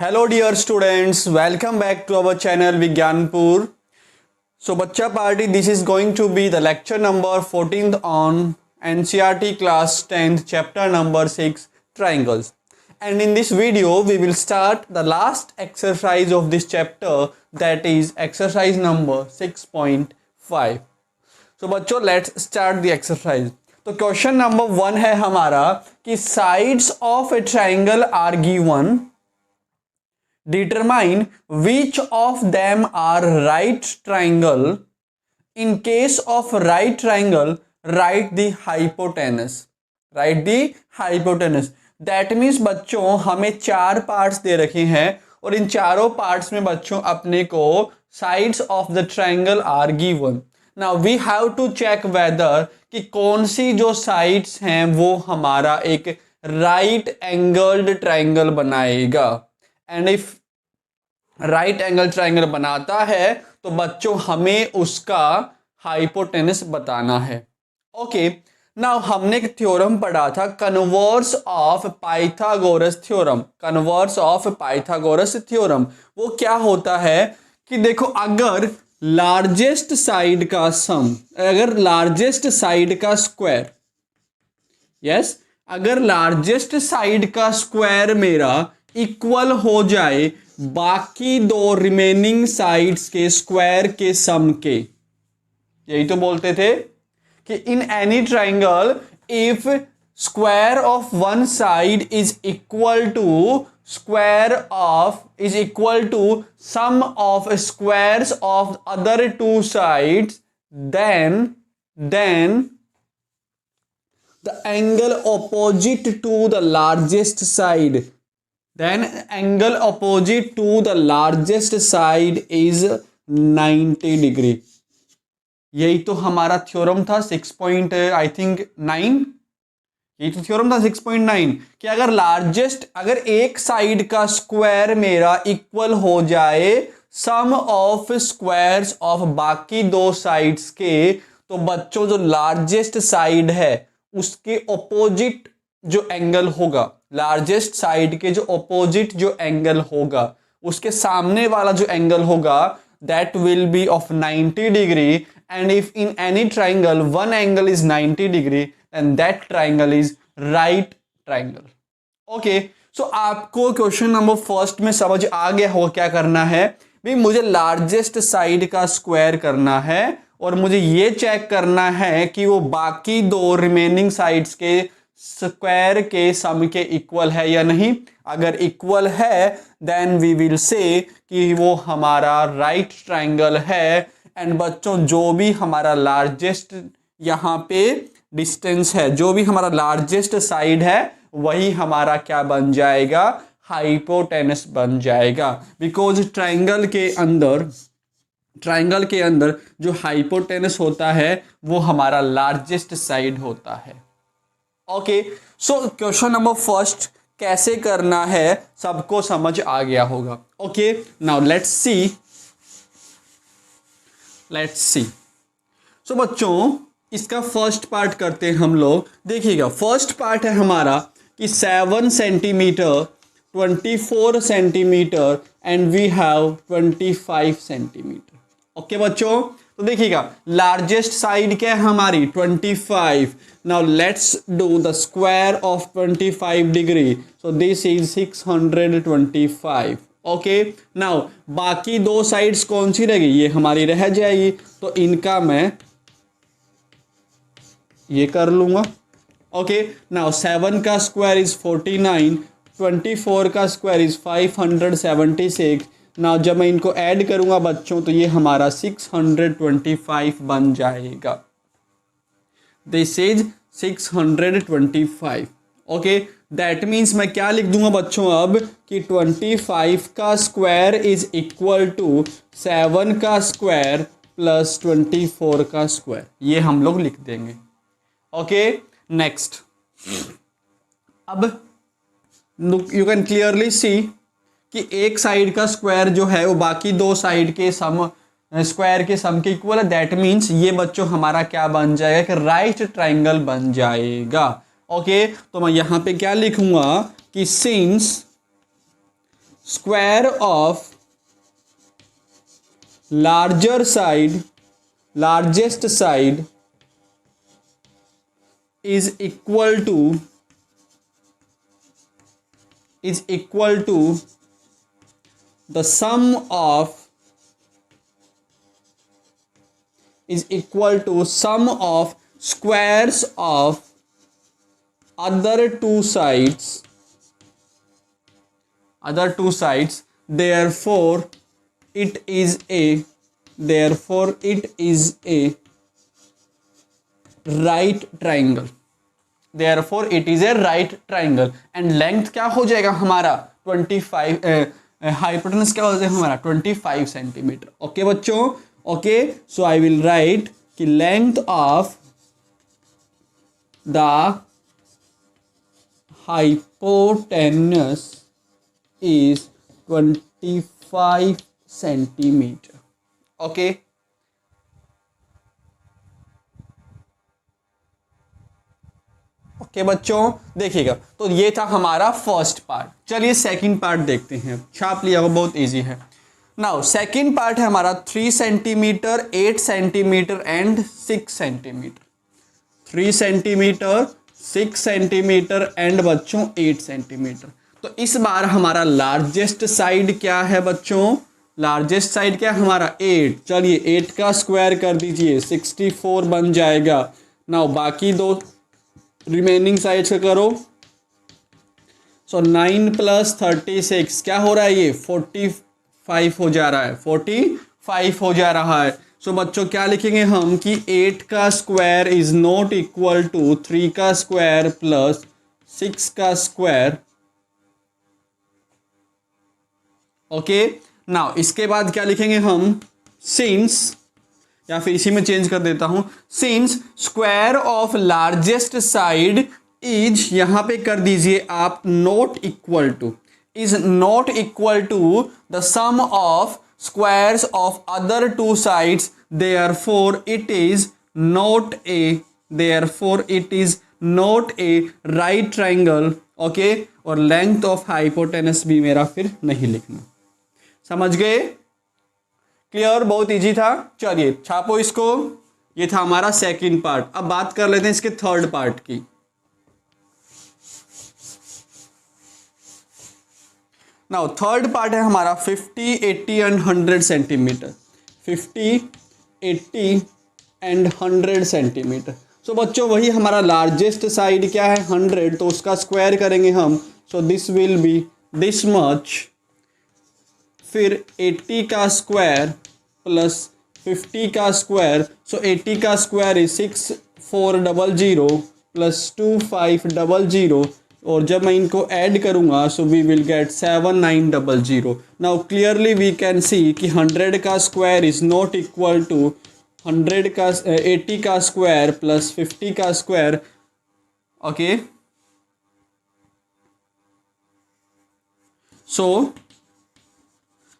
Hello dear students, welcome back to our channel Vigyanpur. So Bachcha Party, this is going to be the lecture number 14th on NCERT class 10th chapter number 6 triangles. And in this video we will start the last exercise of this chapter, that is exercise number 6.5. So बच्चों let's start the exercise. तो question number 1 है हमारा कि sides of a triangle are given. Determine which of them are right triangle. In case of right triangle, write the hypotenuse. Write the hypotenuse. That means बच्चों हमें 4 parts दे रखे हैं और इन चारों पार्ट्स में बच्चों अपने को sides of the triangle are given. Now we have to check whether कि कौन सी जो sides हैं वो हमारा एक right angled triangle बनाएगा. And if right angle triangle बनाता है तो बच्चों हमें उसका हाइपोटेनस बताना है. ओके, नाउ हमने एक थ्योरम पढ़ा था, converse of Pythagoras theorem. Converse of Pythagoras theorem वो क्या होता है कि देखो, अगर लार्जेस्ट साइड का सम, अगर लार्जेस्ट साइड का स्क्वायर, यस, अगर लार्जेस्ट साइड का स्क्वायर मेरा इक्वल हो जाए बाकी दो रिमेनिंग साइड्स के स्क्वायर के सम के, यही तो बोलते थे कि in any triangle if square of one side is equal to sum of squares of other two sides, then the angle opposite to the largest side, then angle opposite to the largest side is 90 degree. यही तो हमारा theorem था 6.9. यही तो theorem था 6.9 कि अगर एक साइड का स्क्वायर मेरा इक्वल हो जाए सम ऑफ स्क्वायर्स ऑफ बाकी दो साइड्स के, तो बच्चों जो लार्जेस्ट साइड है उसके ऑपोजिट जो एंगल होगा, लार्जेस्ट साइड के जो ऑपोजिट जो एंगल होगा, उसके सामने वाला जो एंगल होगा, that will be of 90 degree. And if in any triangle one angle is 90 degree and that triangle is right triangle. Okay, so आपको क्वेश्चन नंबर फर्स्ट में समझ आ गया हो क्या करना है. भी मुझे लार्जेस्ट साइड का स्क्वायर करना है और मुझे ये चेक करना है कि वो बाकी दो रिमेनिंग साइड्स के स्क्वायर के सम के इक्वल है या नहीं. अगर इक्वल है देन वी विल से कि वो हमारा राइट ट्राइंगल है. एंड बच्चों जो भी हमारा लार्जेस्ट यहाँ पे डिस्टेंस है, जो भी हमारा लार्जेस्ट साइड है, वही हमारा क्या बन जाएगा, हाइपोटेनस बन जाएगा. बिकॉज ट्राइंगल के अंदर जो हाइपोटेनस होता है वो हमारा लार्जेस्ट साइड होता है. Okay, so question number first कैसे करना है सबको समझ आ गया होगा. Okay, now let's see. So बच्चों इसका फर्स्ट पार्ट करते हैं हम लोग. देखिएगा, फर्स्ट पार्ट है हमारा कि 7 centimetre, 24 centimetre and we have 25 centimetre. Okay बच्चों, तो देखिएगा लार्जेस्ट साइड क्या है हमारी 25. Now let's do the square of 25 degree, so this is 625. Okay, now बाकी दो साइड्स कौन सी रहेगी, ये हमारी रह जाएगी, तो इनका मैं ये कर लूंगा. ओके, नाउ 7 का स्क्वायर इज 49, 24 का स्क्वायर इज 576. ना जब मैं इनको ऐड करूंगा बच्चों तो ये हमारा 625 बन जाएगा. This is 625. Okay, that means मैं क्या लिख दूंगा बच्चों अब कि 25 का स्क्वायर इज इक्वल टू 7 का स्क्वायर प्लस 24 का स्क्वायर, ये हम लोग लिख देंगे. Okay, next. अब यू कैन क्लियरली सी कि एक साइड का स्क्वायर जो है वो बाकी दो साइड के सम स्क्वायर के सम के इक्वल है. दैट मीन्स ये बच्चों हमारा क्या बन जाएगा कि राइट ट्राइंगल बन जाएगा. ओके, तो मैं यहां पे क्या लिखूंगा कि since square of largest side is equal to the sum of squares of other two sides, therefore it is a right triangle. And length क्या हो जाएगा हमारा 25, हाइपोटेनस क्या हो जाएगा हमारा 25 सेंटीमीटर. ओके बच्चों, okay. So I will write कि length of the hypotenuse is 25 centimetre. Okay, okay बच्चों, देखिएगा. तो ये था हमारा फर्स्ट पार्ट. चलिए सेकंड पार्ट देखते हैं. छाप लिया, वो बहुत इजी है. नाउ सेकंड पार्ट है हमारा 3 centimetre, 8 centimetre and 6 centimetre. 3 centimetre, 6 centimetre and बच्चों 8 सेंटीमीटर. तो इस बार हमारा लार्जेस्ट साइड क्या है बच्चों? लार्जेस्ट साइड क्या है हमारा 8. चलिए 8 का स्क्वायर कर दीजिए, 64 बन जाएगा. नाउ बाकी दो रिमेनिंग साइड से करो. सो 9 + 36 क्या हो रहा है? ये 45 हो जा रहा है. 45 हो जा रहा है. सो बच्चों क्या लिखेंगे हम कि 8 का square is not equal to 3 का स्क्वायर प्लस 6 का स्क्वायर. ओके. नाउ इसके बाद क्या लिखेंगे हम? सिंस, या फिर इसी में चेंज कर देता हूं, since square of largest side is, यहां पे कर दीजिए आप not equal to, is not equal to the sum of squares of other two sides, therefore it is not a right triangle. Okay. और लेंथ ऑफ हाइपोटेनस भी मेरा फिर नहीं लिखना. समझ गए? क्लियर? बहुत इजी था. चलिए छापो इसको. ये था हमारा सेकंड पार्ट. अब बात कर लेते हैं इसके थर्ड पार्ट की. नाउ थर्ड पार्ट है हमारा 50, 80 and 100 centimetre. 50, 80 and 100 centimetre. So बच्चों वही हमारा लार्जेस्ट साइड क्या है? 100. तो उसका स्क्वायर करेंगे हम. So this will B this much. फिर 80 का स्क्वायर प्लस 50 का स्क्वायर. सो 80 का स्क्वायर इज 6400 प्लस 2500. और जब मैं इनको ऐड करूंगा so we will get 7900. Now clearly we can see कि 100 का square is not equal to 80 का स्क्वायर प्लस 50 का square. Okay. So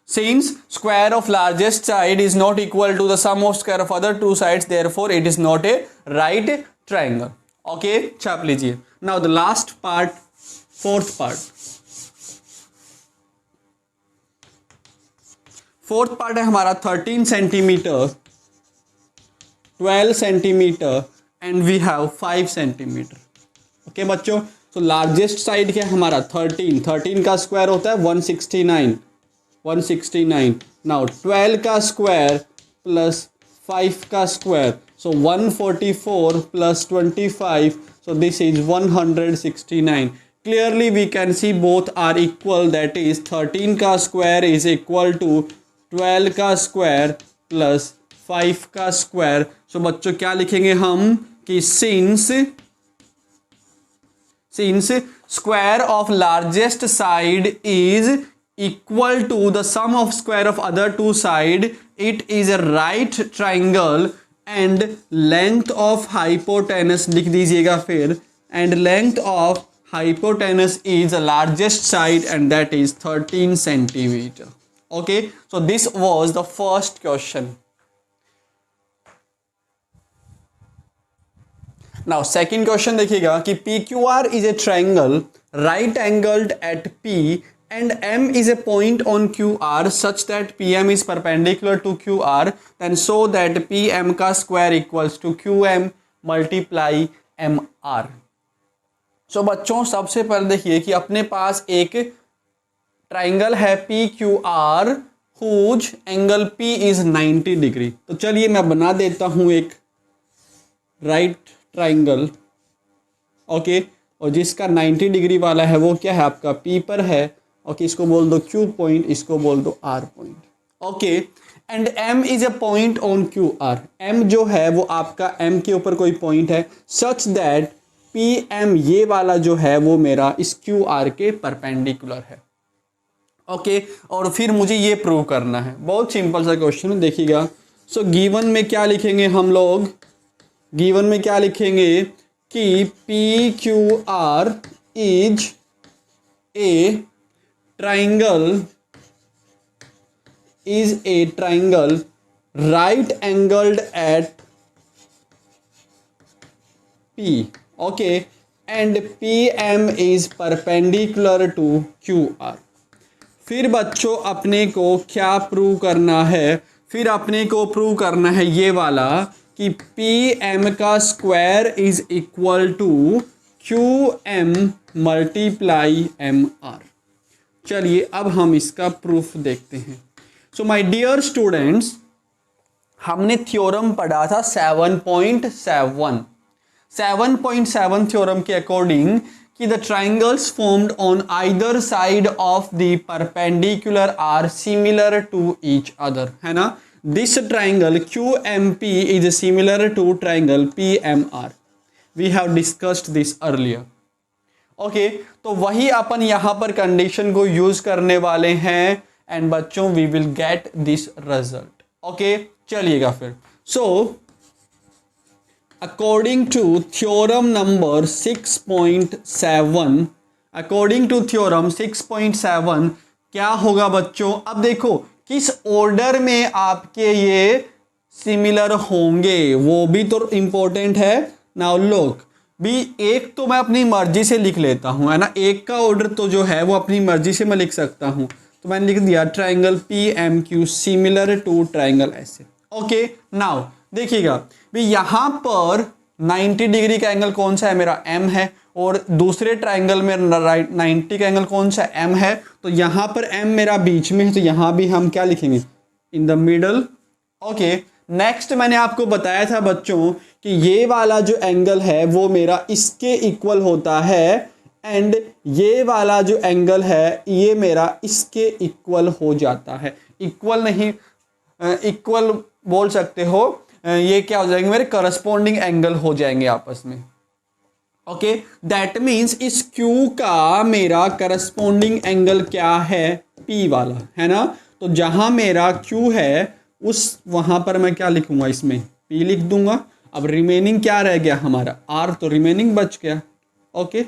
since square of largest side is not equal to the sum of square of other two sides, therefore it is not a right triangle. Okay, छाप लीजिए. Now the last part, fourth part. Fourth part है हमारा 13 centimetre, 12 centimetre and we have 5 centimetre. Okay बच्चों. तो largest side क्या है हमारा? 13 का स्क्वायर होता है 169. नाउ 12 का स्क्वायर प्लस 5 का square. So 144 plus 25. So this is 169. Clearly we can see both are equal. That is 13 का स्क्वायर इज इक्वल टू 12 का स्क्वायर प्लस 5 का स्क्वायर. सो बच्चों क्या लिखेंगे हम कि since square of largest side is equal to the sum of square of other two side, it is a right triangle and length of hypotenuse लिख दीजिएगा फिर, and length of hypotenuse is the largest side and that is 13 centimeter. Okay, so this was the first question. Now second question देखिएगा कि PQR is a triangle right angled at P and M is a point on QR such that PM is perpendicular to QR, then so that PM का square equals to QM multiply MR. So बच्चों सबसे पहले देखिए कि अपने पास एक triangle है PQR whose angle P is 90 degree. तो चलिए मैं बना देता हूँ एक राइट ट्राइंगल, ओके, और जिसका 90 डिग्री वाला है वो क्या है आपका P पर है. ओके, इसको बोल दो Q पॉइंट, इसको बोल दो R point. Okay, and M is a point on QR. M जो है वो आपका M के ऊपर कोई पॉइंट है सच दैट PM ये वाला जो है वो मेरा इस QR के परपेंडिकुलर है. ओके, और फिर मुझे ये प्रूव करना है. बहुत सिंपल सा क्वेश्चन है, देखिएगा. सो गिवन में क्या लिखेंगे हम लोग, गिवन में क्या लिखेंगे कि PQR is a triangle is a triangle right angled at P, okay, and PM is perpendicular to QR. फिर बच्चों अपने को क्या प्रूव करना है, फिर अपने को प्रूव करना है ये वाला कि PM का square is equal to QM multiply MR. चलिए अब हम इसका प्रूफ देखते हैं. सो माय डियर स्टूडेंट्स, हमने थ्योरम पढ़ा था 7.7 थ्योरम के अकॉर्डिंग कि the triangles formed on either side of the perpendicular are similar to each other, है ना. This triangle QMP is similar to triangle PMR. We have discussed this earlier. Okay, तो वही अपन यहाँ पर कंडीशन को use करने वाले हैं एंड बच्चों we will get this result. Okay, चलिएगा फिर. So according to theorem number 6.7, according to theorem 6.7 क्या होगा बच्चों. अब देखो किस ऑर्डर में आपके ये सिमिलर होंगे वो भी तो इम्पोर्टेंट है. नाउ लुक भी, एक तो मैं अपनी मर्जी से लिख लेता हूँ, है ना. एक का ऑर्डर तो जो है वो अपनी मर्जी से मैं लिख सकता हूँ. तो मैंने लिख दिया triangle PMQ similar to triangle ऐसे. ओके, नाउ देखिएगा भी यहाँ पर 90 डिग्री का एंगल कौन सा है, मेरा M है, और दूसरे ट्राइंगल में 90 का एंगल कौन सा M है. तो यहाँ पर M मेरा बीच में है, तो यहाँ भी हम क्या लिखेंगे, in the middle. Okay, next मैंने आपको बताया था बच्चों कि ये वाला जो एंगल है वो मेरा इसके इक्वल होता है एंड ये वाला जो एंगल है ये मेरा इसके इक्वल हो जाता है. इक्वल नहीं, इक्वल बोल सकते हो, ये क्या हो जाएंगे मेरे करस्पॉन्डिंग एंगल हो जाएंगे आपस में. ओके, दैट मीन्स इस Q का मेरा करस्पॉन्डिंग एंगल क्या है, P वाला, है ना. तो जहां मेरा Q है उस वहां पर मैं क्या लिखूंगा, इसमें P लिख दूंगा. अब रिमेनिंग क्या रह गया हमारा R, तो रिमेनिंग बच गया. Okay,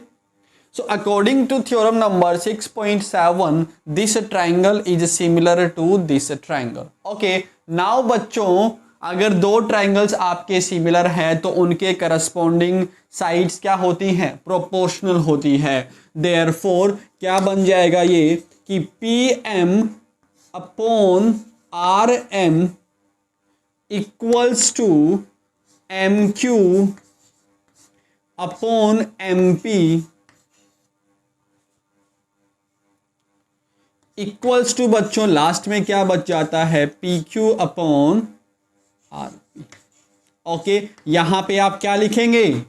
so according to theorem number 6.7 this triangle is similar to this triangle. Okay, now बच्चों अगर दो ट्राइंगल्स आपके सिमिलर हैं तो उनके करस्पॉन्डिंग साइड्स क्या होती हैं, प्रोपोर्शनल होती है. देयरफॉर क्या बन जाएगा ये कि PM upon RM equals to MQ upon MP equals to बच्चों लास्ट में क्या बच जाता है, PQ अपॉन RP. ओके, यहां पे आप क्या लिखेंगे,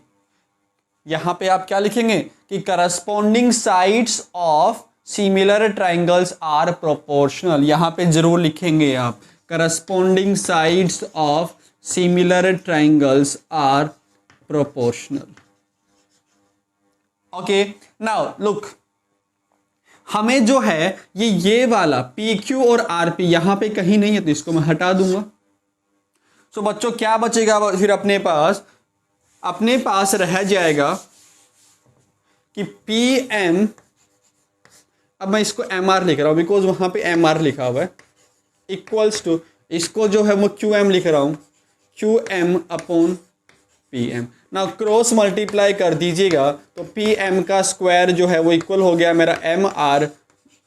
यहां पे आप क्या लिखेंगे कि corresponding sides of similar triangles are proportional. यहां पे जरूर लिखेंगे आप corresponding sides of similar triangles are proportional. Okay, now look, हमें जो है ये वाला PQ और RP यहां पे कहीं नहीं है तो इसको मैं हटा दूंगा. सो बच्चों क्या बचेगा फिर अपने पास रह जाएगा कि PM, अब मैं इसको MR लिख रहा हूं बिकॉज वहां पे MR लिखा हुआ है, इक्वल्स टू इसको जो है वो QM लिख रहा हूं, QM अपॉन PM. ना क्रॉस मल्टीप्लाई कर दीजिएगा तो PM का स्क्वायर जो है वो इक्वल हो गया मेरा MR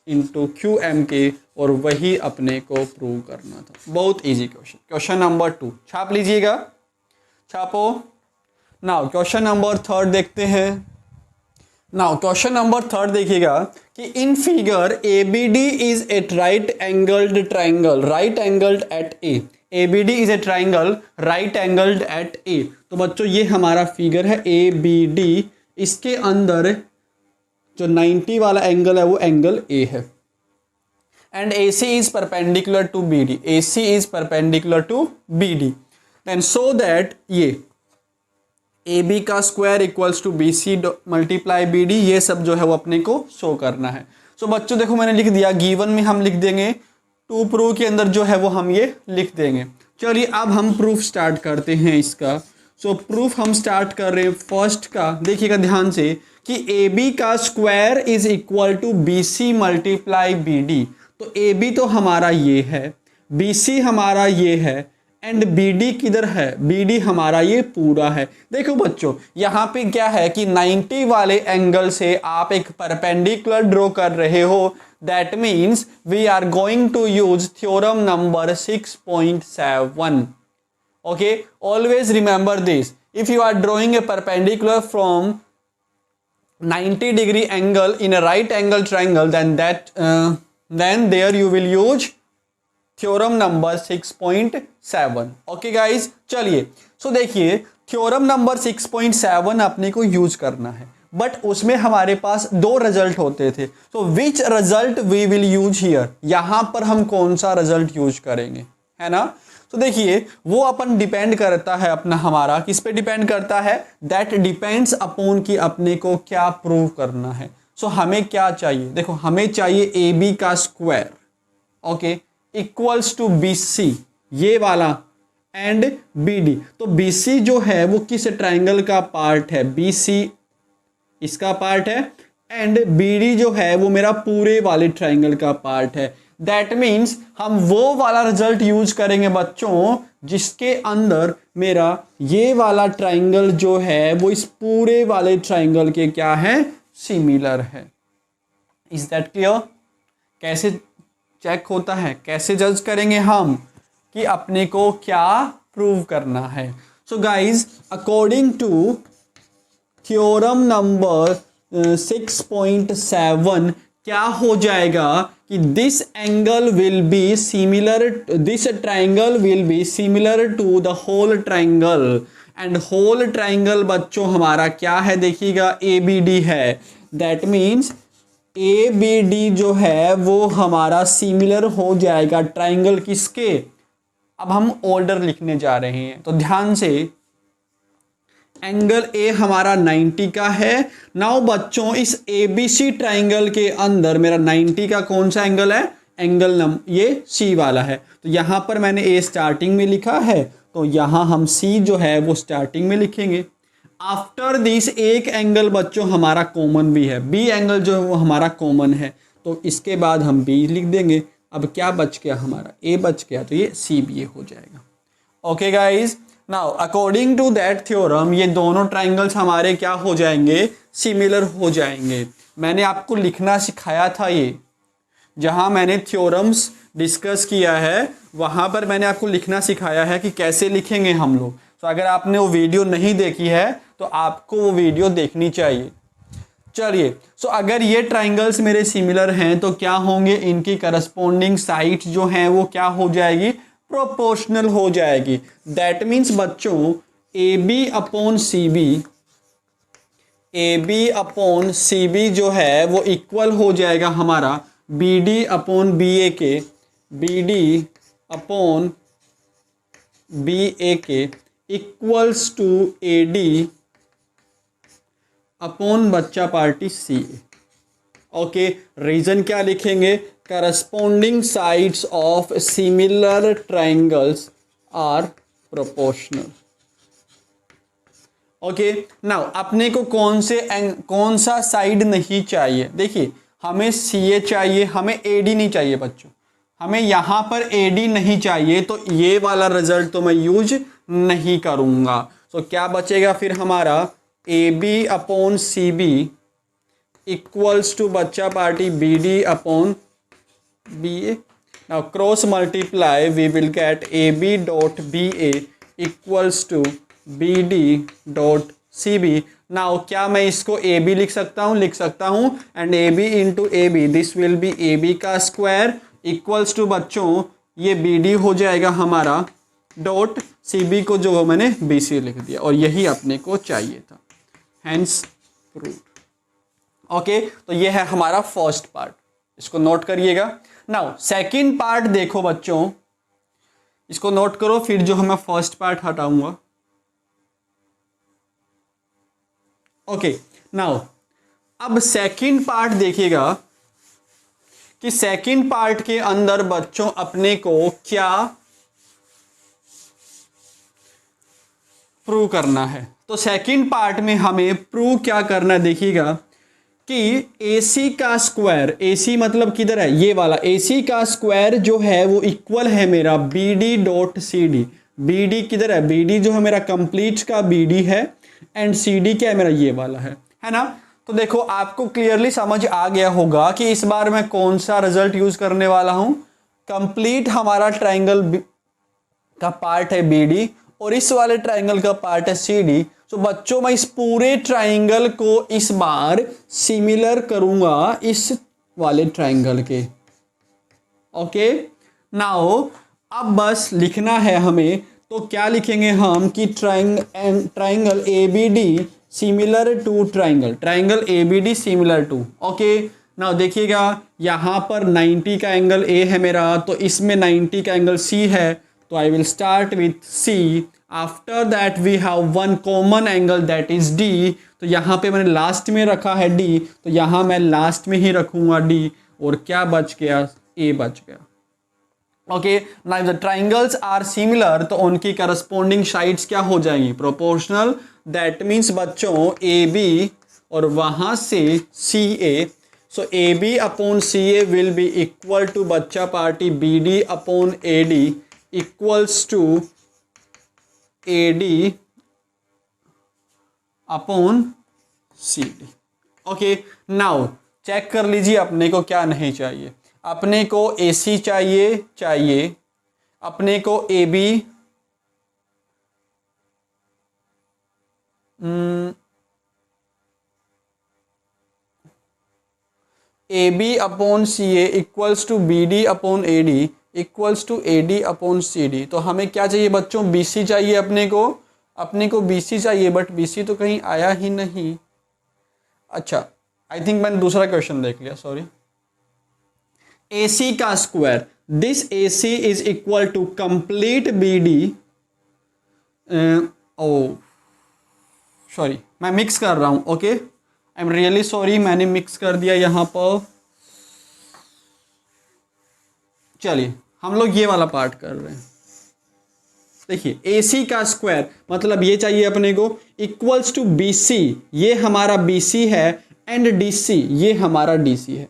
इंटू क्यू एम के, और वही अपने को प्रूव करना था। बहुत इजी क्वेश्चन। क्वेश्चन नंबर 2 छाप लीजिएगा, छापो। नाउ क्वेश्चन नंबर 3 देखते हैं। नाउ क्वेश्चन नंबर 3 देखिएगा कि in figure A B D is at right angled triangle, right angled at A, A B D is a triangle right angled at A. तो बच्चों ये हमारा फिगर है ए B D, इसके अंदर जो 90 वाला एंगल है वो एंगल ए है। And A C is perpendicular to B D, A C is perpendicular to B D. Then so that ये ए बी का square equals to B C multiply B D, ये सब जो है वो अपने को शो करना है। सो बच्चों देखो मैंने लिख दिया, गिवन में हम लिख देंगे, टू प्रूफ के अंदर जो है वो हम ये लिख देंगे। चलिए अब हम प्रूफ स्टार्ट करते हैं इसका। सो प्रूफ हम स्टार्ट कर रहे हैं फर्स्ट का, देखिएगा ध्यान से कि ए बी का square is equal to B C multiply B D. तो ए बी तो हमारा ये है, बी सी हमारा ये है, एंड बी डी किधर है, बी डी हमारा ये पूरा है। देखो बच्चों यहाँ पे क्या है कि 90 वाले एंगल से आप एक परपेंडिकुलर ड्रॉ कर रहे हो। That means we are going to use theorem number 6.7। Okay, always remember this, if you are drawing a perpendicular from 90 degree angle in a right angle triangle, then there you will use theorem number 6.7। Okay guys, चलिए सो देखिए theorem number 6.7 अपने को use करना है, but उसमें हमारे पास 2 result होते थे। So which result we will use here, यहां पर हम कौन सा रिजल्ट यूज करेंगे, है ना। तो देखिए वो अपन डिपेंड करता है अपना, हमारा किस पे डिपेंड करता है, दैट डिपेंड्स अपॉन कि अपने को क्या प्रूव करना है। सो हमें क्या चाहिए, देखो हमें चाहिए ए बी का square, okay, equals to B C ये वाला, एंड बी डी। तो बी सी जो है वो किस ट्राइंगल का पार्ट है, बी सी इसका पार्ट है, एंड बी डी जो है वो मेरा पूरे वाले ट्राइंगल का पार्ट है। दैट मीन्स हम वो वाला रिजल्ट यूज करेंगे बच्चों जिसके अंदर मेरा ये वाला ट्राइंगल जो है वो इस पूरे वाले ट्राइंगल के क्या है, सिमिलर है। Is that clear. कैसे चेक होता है, कैसे जज करेंगे हम कि अपने को क्या प्रूव करना है। So guys according to theorem number 6.7 क्या हो जाएगा कि this angle will be similar, this triangle will be similar to the whole triangle, and whole triangle बच्चों हमारा क्या है, देखिएगा ए बी डी है। That means A B D जो है वो हमारा सिमिलर हो जाएगा ट्राइंगल किसके। अब हम ऑर्डर लिखने जा रहे हैं, तो ध्यान से एंगल ए हमारा 90 का है। नाउ बच्चों इस ए बी सी ट्राइंगल के अंदर मेरा 90 का कौन सा एंगल है, एंगल ये सी वाला है। तो यहाँ पर मैंने ए स्टार्टिंग में लिखा है, तो यहाँ हम सी जो है वो स्टार्टिंग में लिखेंगे। आफ्टर दिस एक एंगल बच्चों हमारा कॉमन भी है, बी एंगल जो है वो हमारा कॉमन है, तो इसके बाद हम बी लिख देंगे। अब क्या बच गया, हमारा ए बच गया, तो ये सी बी हो जाएगा। Okay guys, now according to that theorem ये दोनों ट्राइंगल्स हमारे क्या हो जाएंगे, सिमिलर हो जाएंगे। मैंने आपको लिखना सिखाया था, ये जहां मैंने थ्योरम्स डिस्कस किया है वहां पर मैंने आपको लिखना सिखाया है कि कैसे लिखेंगे हम लोग। तो अगर आपने वो वीडियो नहीं देखी है तो आपको वो वीडियो देखनी चाहिए। चलिए, सो अगर ये ट्राइंगल्स मेरे सिमिलर हैं तो क्या होंगे, इनकी करस्पॉन्डिंग साइड जो हैं वो क्या हो जाएगी, प्रोपोर्शनल हो जाएगी। दैट मीन्स बच्चों A B upon C B, A B upon C B जो है वो इक्वल हो जाएगा हमारा B D upon B A के, B D upon B A के equals to A D upon बच्चा party C A. Okay, reason क्या लिखेंगे, corresponding sides of similar triangles are proportional. Okay, now अपने को कौन सा साइड नहीं चाहिए, देखिए हमें सी ए चाहिए, हमें ए डी नहीं चाहिए बच्चों, हमें यहाँ पर ए डी नहीं चाहिए, तो ये वाला रिजल्ट तो मैं यूज नहीं करूँगा। तो क्या बचेगा फिर हमारा A B upon C B equals to बच्चा पार्टी B D upon B A. Now cross multiply, we will get AB dot BA equals to BD dot CB. Now क्या मैं इसको AB लिख सकता हूँ? लिख सकता हूँ. And AB into AB, this will be AB का स्क्वायर equals to बच्चों ये BD हो जाएगा हमारा डॉट CB को जो मैंने BC लिख दिया और यही अपने को चाहिए था. Hence proved. ओके, तो ये है हमारा फर्स्ट पार्ट, इसको नोट करिएगा. नाउ सेकंड पार्ट देखो बच्चों, इसको नोट करो, फिर जो मैं फर्स्ट पार्ट हटाऊंगा. ओके, नाउ अब सेकंड पार्ट देखिएगा कि सेकंड पार्ट के अंदर बच्चों अपने को क्या प्रूव करना है. तो सेकंड पार्ट में हमें प्रूव क्या करना है, देखिएगा कि AC का स्क्वायर, AC मतलब किधर है, ये वाला AC का स्क्वायर जो है वो इक्वल है मेरा BD डॉट CD. BD किधर है, BD जो है मेरा कंप्लीट का BD है एंड CD क्या है मेरा, ये वाला है ना. तो देखो आपको क्लियरली समझ आ गया होगा कि इस बार मैं कौन सा रिजल्ट यूज करने वाला हूं. कंप्लीट हमारा ट्राइंगल का पार्ट है BD और इस वाले ट्राइंगल का पार्ट है CD. तो बच्चों मैं इस पूरे ट्राइंगल को इस बार सिमिलर करूंगा इस वाले ट्राइंगल के. ओके, नाउ अब बस लिखना है हमें, तो क्या लिखेंगे हम कि triangle ABD similar to triangle ABD similar to. Okay, now देखिएगा यहाँ पर 90 का एंगल A है मेरा, तो इसमें 90 का एंगल C है. तो I will start with C. After that we have one common angle that is D. तो यहाँ पे मैंने लास्ट में रखा है D, तो यहाँ मैं लास्ट में ही रखूंगा D. और क्या बच गया, A बच गया. Okay, now the triangles are similar, तो उनकी करस्पॉन्डिंग साइड्स क्या हो जाएंगी, प्रोपोर्शनल. दैट मीन्स बच्चों AB और वहां से CA. So AB upon CA will be equal to बच्चा party BD upon AD equals to AD upon CD. Okay, now check कर लीजिए अपने को क्या नहीं चाहिए. अपने को AC चाहिए, अपने को AB AB upon CA equals to BD upon AD equals to AD upon CD. तो हमें क्या चाहिए बच्चों, BC चाहिए अपने को BC चाहिए, बट BC तो कहीं आया ही नहीं. अच्छा, आई थिंक मैंने दूसरा क्वेश्चन देख लिया, सॉरी. AC का स्क्वायर, this AC is equal to complete BD. Sorry मैं मिक्स कर रहा हूं. Okay, I am really sorry, मैंने मिक्स कर दिया यहां पर. चलिए हम लोग ये वाला पार्ट कर रहे हैं. देखिए AC का स्क्वायर मतलब ये चाहिए अपने को इक्वल्स टू BC, ये हमारा BC है एंड DC ये हमारा DC है.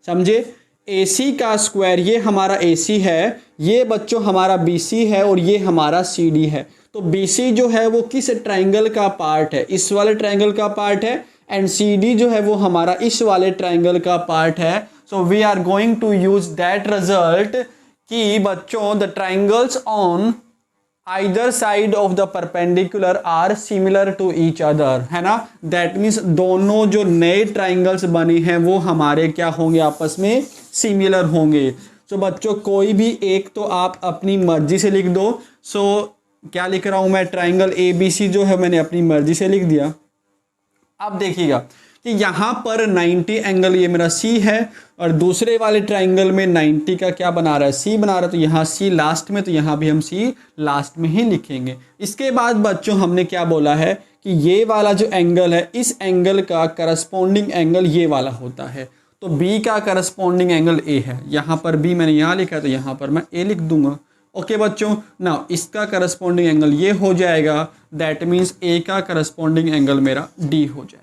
समझे, AC का स्क्वायर ये हमारा AC है, ये बच्चों हमारा BC है और ये हमारा CD है. तो BC जो है वो किस ट्राइंगल का पार्ट है, इस वाले ट्राइंगल का पार्ट है एंड CD जो है वो हमारा इस वाले ट्राइंगल का पार्ट है. So we are going to use that result कि बच्चों the triangles on either side of the perpendicular are similar to each other, है ना. दैट मीन्स दोनों जो नए ट्राइंगल्स बने हैं वो हमारे क्या होंगे, आपस में सिमिलर होंगे. सो बच्चों कोई भी एक तो आप अपनी मर्जी से लिख दो. सो क्या लिख रहा हूं मैं, ट्राइंगल ABC जो है मैंने अपनी मर्जी से लिख दिया. अब देखिएगा कि यहाँ पर 90 एंगल ये मेरा C है और दूसरे वाले ट्राइंगल में 90 का क्या बना रहा है, C बना रहा है. तो यहाँ C लास्ट में, तो यहाँ भी हम C लास्ट में ही लिखेंगे. इसके बाद बच्चों हमने क्या बोला है कि ये वाला जो एंगल है इस एंगल का करस्पॉन्डिंग एंगल ये वाला होता है. तो B का करस्पॉन्डिंग एंगल A है. यहाँ पर B मैंने यहाँ लिखा है तो यहाँ पर मैं A लिख दूंगा. ओके बच्चों, ना इसका करस्पॉन्डिंग एंगल ये हो जाएगा. दैट मीन्स A का करस्पॉन्डिंग एंगल मेरा D हो जाएगा.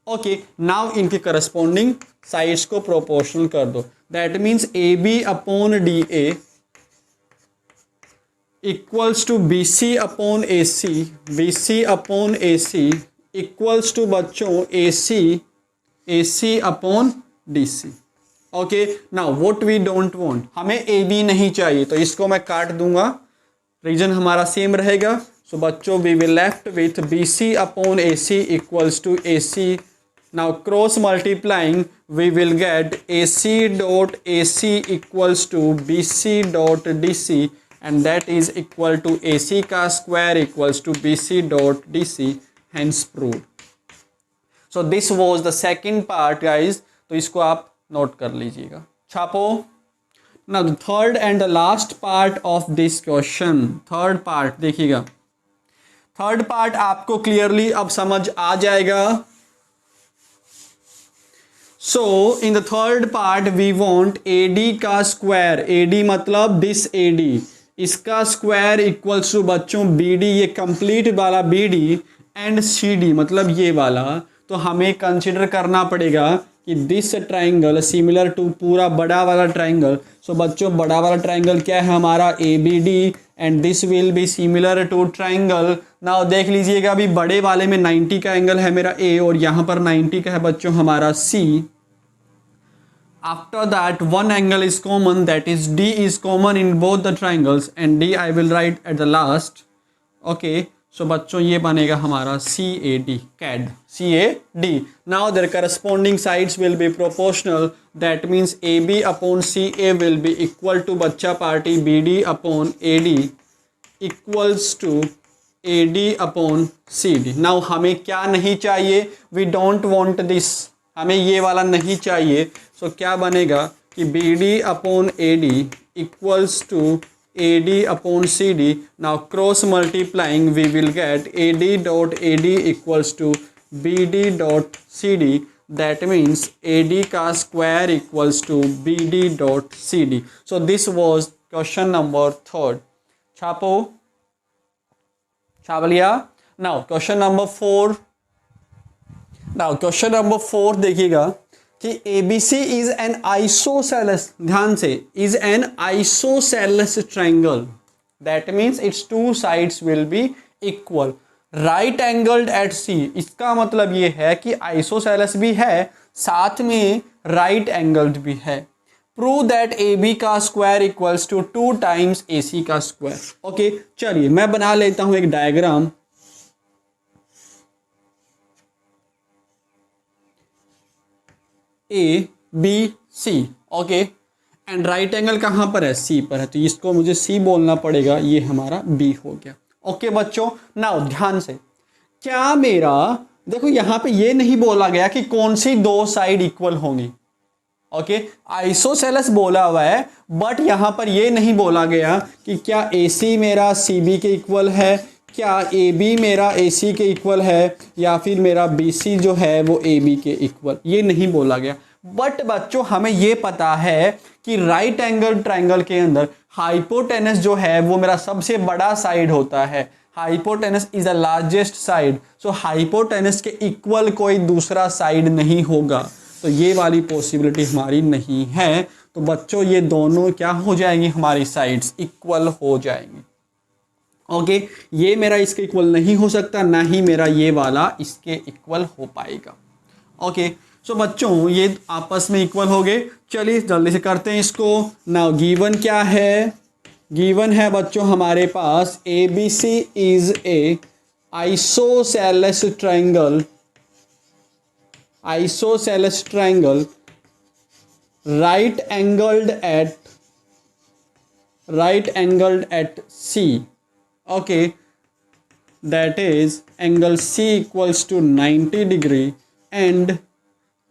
ओके, नाउ इनके करस्पॉन्डिंग साइड्स को प्रोपोर्शनल कर दो. That means AB upon DA equals to BC upon AC, BC upon AC equals to बच्चों AC AC upon DC। Okay, now what we don't want, हमें AB नहीं चाहिए तो इसको मैं काट दूंगा, रीजन हमारा सेम रहेगा। सो बच्चों we will left with BC upon AC equals to AC। Now cross multiplying we will get AC dot AC equals to BC dot DC and that is equal to AC का square equals to BC dot DC, hence proved। so this was the second part guys, तो इसको आप note कर लीजिएगा, छापो। now the third and the last part of this question, third part देखिएगा, third part आपको clearly अब समझ आ जाएगा। so in the third part we want AD का स्क्वायर, AD मतलब this AD, इसका स्क्वायर इक्वल्स टू बच्चों BD, ये कंप्लीट वाला BD एंड CD मतलब ये वाला, तो हमें कंसिडर करना पड़ेगा कि दिस ट्राइंगल सिमिलर टू पूरा बड़ा वाला ट्राइंगल। सो बच्चों बड़ा वाला ट्राइंगल क्या है हमारा ABD and this will be similar to triangle. Now देख लीजिएगा अभी बड़े वाले में 90 का एंगल है मेरा A और यहाँ पर 90 का है बच्चों हमारा C। After that one angle is common, that is D is common in both the triangles and D I will write at the last। okay, so बच्चों ये बनेगा हमारा CAD। now their corresponding sides will be proportional, that means AB upon CA will be equal to बच्चा party BD upon AD equals to AD upon CD। now हमें क्या नहीं चाहिए, we don't want this, हमें ये वाला नहीं चाहिए। सो क्या बनेगा कि BD upon AD equals to AD upon CD। Now cross multiplying we will get AD dot AD equals to BD dot CD, that means AD का square equals to BD dot CD। So this was question number third, छापो, छाप लिया। Now question number four, now question number 4 देखिएगा कि ABC is an isosceles, ध्यान से, is an isosceles triangle, that means its two sides will be equal, right angled at C। इसका मतलब ये है कि आइसोसेलेस भी है साथ में राइट एंगल्ड भी है। प्रूव दैट AB का square equals to 2 times AC का स्क्वायर। ओके चलिए मैं बना लेता हूं एक diagram. ABC okay, and right angle कहाँ पर है, C पर है, तो इसको मुझे C बोलना पड़ेगा, ये हमारा B हो गया। ओके बच्चों, नाउ ध्यान से, क्या मेरा देखो यहाँ पे ये नहीं बोला गया कि कौन सी दो साइड इक्वल होंगी। ओके आइसोसेलेस बोला हुआ है, बट यहाँ पर ये नहीं बोला गया कि क्या AC मेरा CB के इक्वल है, क्या AB मेरा AC के इक्वल है, या फिर मेरा BC जो है वो AB के इक्वल, ये नहीं बोला गया। बट बच्चों हमें ये पता है कि राइट एंगल ट्राइंगल के अंदर हाइपोटेनस जो है वो मेरा सबसे बड़ा साइड होता है, hypotenuse is the largest side. So hypotenuse के इक्वल कोई दूसरा साइड नहीं होगा, तो ये वाली पॉसिबिलिटी हमारी नहीं है। तो बच्चों ये दोनों क्या हो जाएंगी, हमारी साइड्स इक्वल हो जाएंगी। ओके ये मेरा इसके इक्वल नहीं हो सकता, ना ही मेरा ये वाला इसके इक्वल हो पाएगा। ओके सो बच्चों ये आपस में इक्वल हो गए। चलिए जल्दी से करते हैं इसको। नाउ गिवन क्या है, गिवन है बच्चों हमारे पास ABC is A isosceles triangle, isosceles triangle right angled at C। okay that is angle C equals to 90 degree and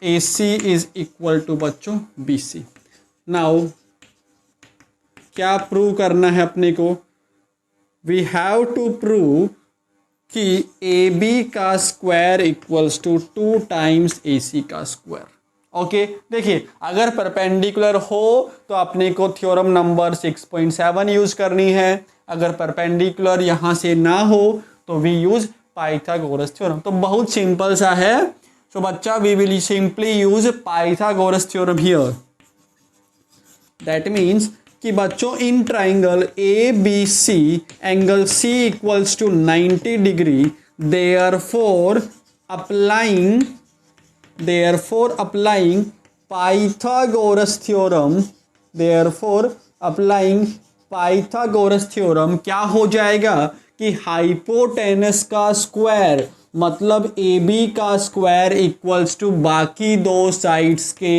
AC is equal to बच्चों BC। now क्या प्रूव करना है अपने को, वी हैव टू प्रूव कि AB का square equals to 2 times AC का square. Okay देखिए अगर परपेंडिकुलर हो तो अपने को थ्योरम नंबर 6.7 यूज करनी है, अगर परपेंडिकुलर यहाँ से ना हो तो वी यूज पाइथागोरस थ्योरम। तो बहुत सिंपल सा है। सो बच्चा we will simply use Pythagoras theorem here. That means कि बच्चों in triangle ABC angle C equals to 90 degree, therefore applying therefore applying Pythagoras theorem, therefore applying Pythagoras theorem क्या हो जाएगा कि हाइपोटेनस का स्क्वायर मतलब ए बी का स्क्वायर इक्वल्स टू बाकी दो साइड्स के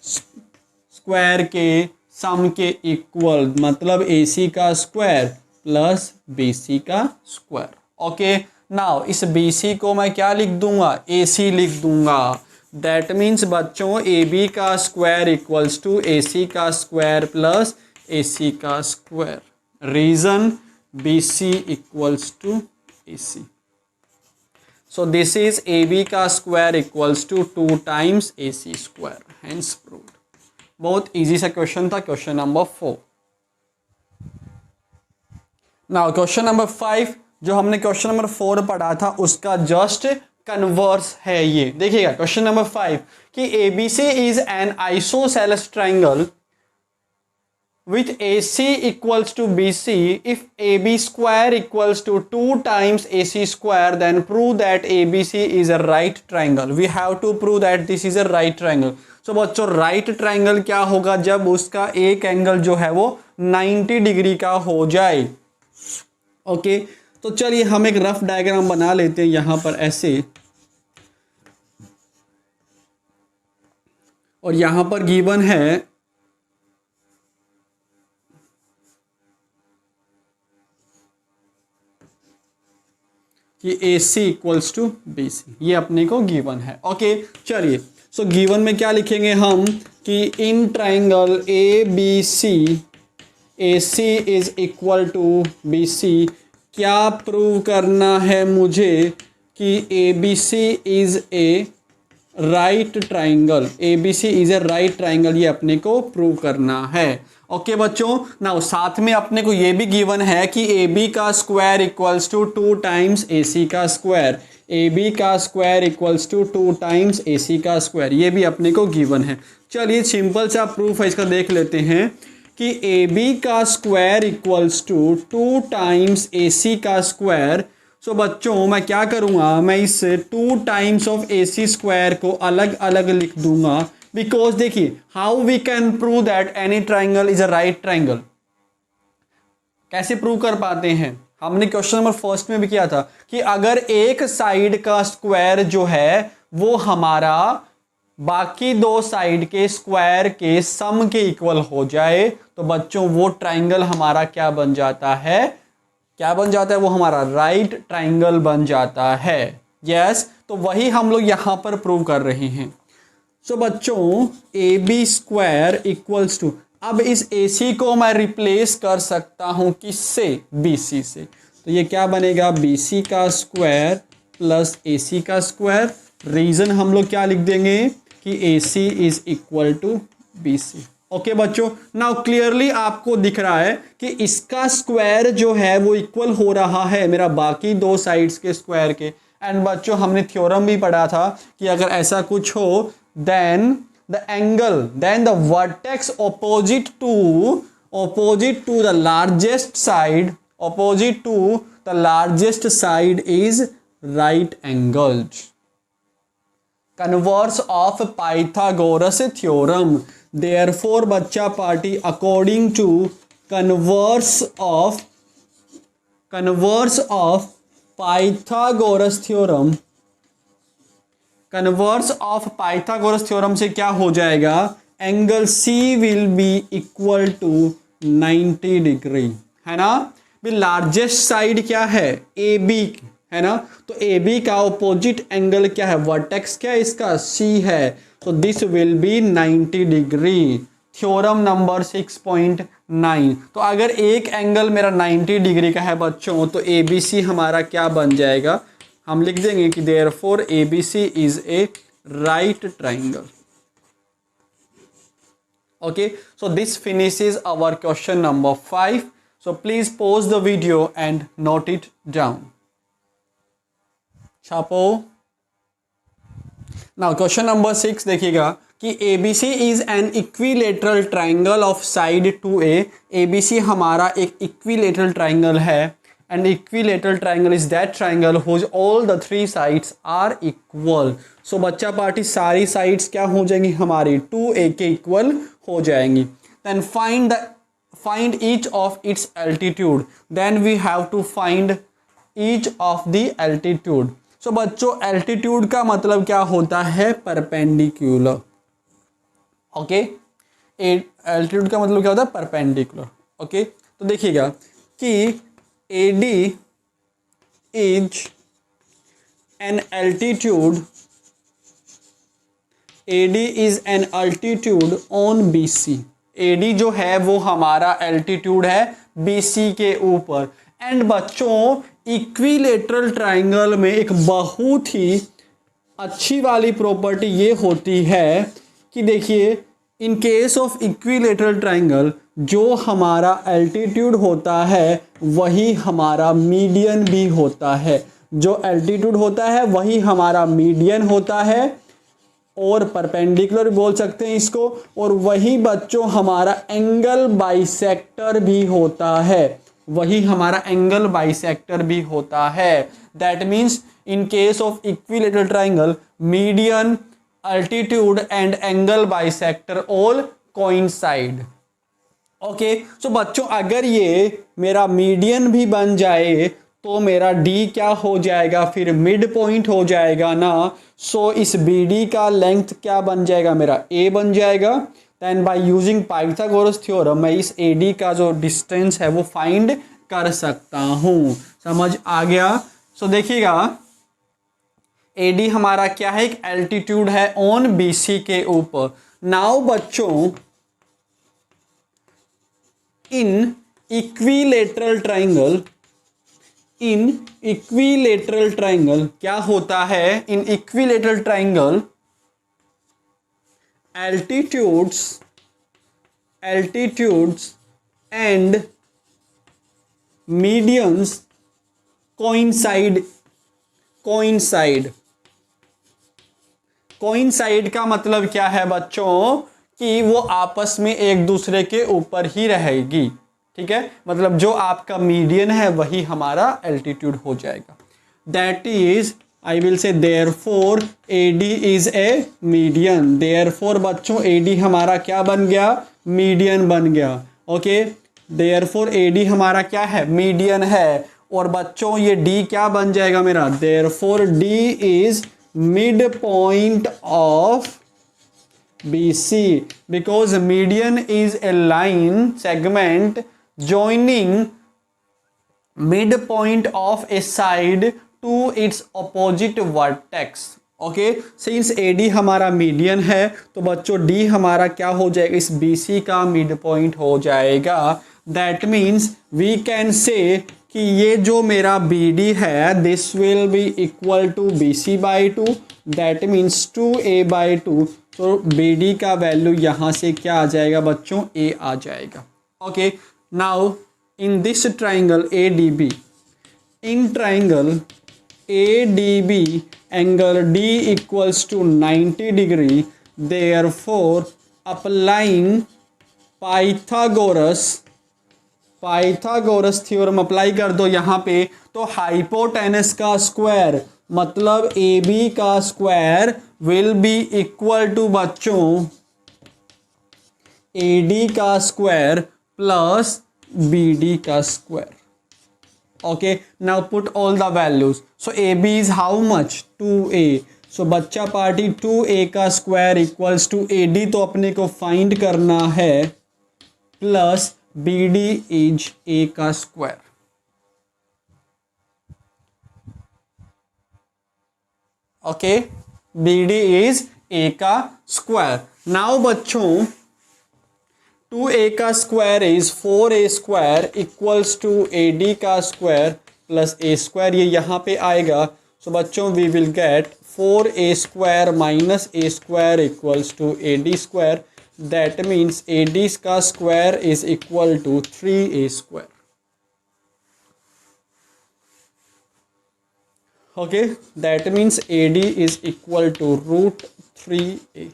स्क्वायर के सम के इक्वल, मतलब ए सी का स्क्वायर प्लस बी सी का स्क्वायर। ओके, नाउ इस बी सी को मैं क्या लिख दूंगा, ए सी लिख दूंगा। दैट मीन्स बच्चों ए बी का square equals to A C का स्क्वायर प्लस ए सी का square. Reason B C equals to A C. So this is A B का square equals to 2 times A C square, hence proved. बहुत easy सा question था, question number 4। Now question number 5 जो हमने question number 4 पढ़ा था उसका just converse है ये। देखिएगा क्वेश्चन नंबर 5 कि ABC is an isosceles triangle with AC equals to BC. If AB square equals to 2 times AC square, then prove that ABC is a right triangle. We have to prove that this is a right triangle. So बच्चों right triangle क्या होगा जब उसका एक angle जो है वो 90 degree का हो जाए। ओके, तो चलिए हम एक रफ डायग्राम बना लेते हैं यहां पर ऐसे, और यहां पर गिवन है कि AC इक्वल्स टू BC, ये अपने को गिवन है। ओके चलिए, सो गिवन में क्या लिखेंगे हम कि in triangle ABC AC is equal to BC। क्या प्रूव करना है मुझे कि ABC is a right triangle, ABC is a right triangle, ये अपने को प्रूव करना है। ओके बच्चों, नाउ साथ में अपने को ये भी गिवन है कि AB का square equals to 2 times AC का स्क्वायर, AB का square equals to 2 times AC का स्क्वायर, ये भी अपने को गिवन है। चलिए सिंपल सा प्रूफ है इसका देख लेते हैं कि AB का square equals to 2 times AC का स्क्वायर। सो बच्चों मैं क्या करूँगा, मैं इस 2 टाइम्स ऑफ AC स्क्वायर को अलग अलग लिख दूंगा, बिकॉज देखिए how we can prove that any triangle is a right triangle. कैसे प्रूव कर पाते हैं, हमने क्वेश्चन नंबर 1 में भी किया था कि अगर एक साइड का स्क्वायर जो है वो हमारा बाकी दो साइड के स्क्वायर के सम के इक्वल हो जाए तो बच्चों वो ट्राइंगल हमारा क्या बन जाता है, क्या बन जाता है, वो हमारा राइट ट्राइंगल बन जाता है। यस, तो वही हम लोग यहां पर प्रूव कर रहे हैं। सो बच्चों AB स्क्वायर इक्वल्स टू, अब इस AC को मैं रिप्लेस कर सकता हूं किससे, BC से, तो ये क्या बनेगा BC का स्क्वायर प्लस AC का स्क्वायर। रीजन हम लोग क्या लिख देंगे कि AC is equal to BC। Okay बच्चों, नाउ क्लियरली आपको दिख रहा है कि इसका स्क्वायर जो है वो इक्वल हो रहा है मेरा बाकी दो साइड्स के स्क्वायर के। एंड बच्चों हमने थ्योरम भी पढ़ा था कि अगर ऐसा कुछ हो then the angle, then the vertex opposite to the largest side, opposite to the largest side is right angled. Converse of Pythagoras theorem. Therefore बच्चा party according to converse of Pythagoras theorem, converse of Pythagoras theorem से क्या हो जाएगा, angle C will be equal to 90 degree, है ना। Largest side क्या है, AB है ना, तो AB का ऑपोजिट एंगल क्या है, वर्टेक्स क्या है इसका, C है, तो this will B 90 degree. Theorem number 6.9। तो अगर एक एंगल मेरा 90 डिग्री का है बच्चों तो ABC हमारा क्या बन जाएगा, हम लिख देंगे कि therefore ABC is a right triangle. Okay, so this finishes our question number 5. So please pause the video and note it down. Chapo. Now question number 6 देखिएगा कि ABC is an equilateral triangle of side 2A. ABC हमारा एक equilateral triangle है An equilateral triangle is that triangle whose all the three sides are equal. So बच्चा party सारी sides क्या हो जाएंगी हमारी 2a के equal हो जाएंगी. Then find each of its altitude. Then we have to find each of the altitude. So बच्चों altitude का मतलब क्या होता है perpendicular. ओके altitude का मतलब क्या होता है perpendicular. ओके तो देखिएगा कि AD is an altitude on BC. AD जो है वो हमारा एल्टीट्यूड है BC के ऊपर. एंड बच्चों इक्विलेटरल ट्राइंगल में एक बहुत ही अच्छी वाली प्रॉपर्टी ये होती है कि देखिए in case of equilateral triangle जो हमारा एल्टीट्यूड होता है वही हमारा मीडियन भी होता है. जो एल्टीट्यूड होता है वही हमारा मीडियन होता है और परपेंडिकुलर बोल सकते हैं इसको. और वही बच्चों हमारा एंगल बाइसेक्टर भी होता है. वही हमारा एंगल बाइसेक्टर भी होता है. That means in case of equilateral triangle median altitude and angle bisector all coincide. Okay so बच्चों अगर ये मेरा मीडियन भी बन जाए तो मेरा डी क्या हो जाएगा फिर मिड पॉइंट हो जाएगा ना. सो इस बी डी का लेंथ क्या बन जाएगा मेरा ए बन जाएगा. Then by using Pythagoras theorem मैं इस ए डी का जो डिस्टेंस है वो फाइंड कर सकता हूँ. समझ आ गया. सो देखिएगा ए डी हमारा क्या है एक एल्टीट्यूड है ऑन बी सी के ऊपर. नाउ बच्चों इन इक्विलेटरल ट्राइंगल क्या होता है. इन equilateral triangle altitudes and medians coincide का मतलब क्या है बच्चों कि वो आपस में एक दूसरे के ऊपर ही रहेगी. ठीक है मतलब जो आपका मीडियन है वही हमारा एल्टीट्यूड हो जाएगा. That is I will say therefore AD is a median. Therefore बच्चों AD हमारा क्या बन गया मीडियन बन गया. ओके देयरफॉर AD हमारा क्या है मीडियन है. और बच्चों ये D क्या बन जाएगा मेरा. Therefore D is mid point of BC because median is a line segment joining midpoint of a side to its opposite vertex. Okay since AD हमारा मीडियन है तो बच्चों D हमारा क्या हो जाएगा इस BC का मिड पॉइंट हो जाएगा. That means we can say कि ये जो मेरा BD है this will be equal to BC by 2. That means 2a/2. तो BD का वैल्यू यहाँ से क्या आ जाएगा बच्चों A आ जाएगा. Okay now in this triangle ADB in triangle ADB angle D equals to 90 degree. Therefore applying Pythagoras theorem apply कर दो यहाँ पे तो हाइपोटेनस का स्क्वायर मतलब AB का square will be equal to बच्चों AD का स्क्वायर प्लस BD का square. Okay now put all the values. So AB is how much 2a. So बच्चा पार्टी 2a का स्क्वायर इक्वल्स टू AD तो अपने को फाइंड करना है प्लस BD इज A का square. Okay BD is A का स्क्वायर. नाउ बच्चों 2a का square is 4a square equals to AD का स्क्वायर प्लस A स्क्वायर. ये यहाँ पे आएगा. सो बच्चों we will get 4a square minus A square equals to AD square. That means AD का square is equal to 3a square. Okay that means AD is equal to √3a.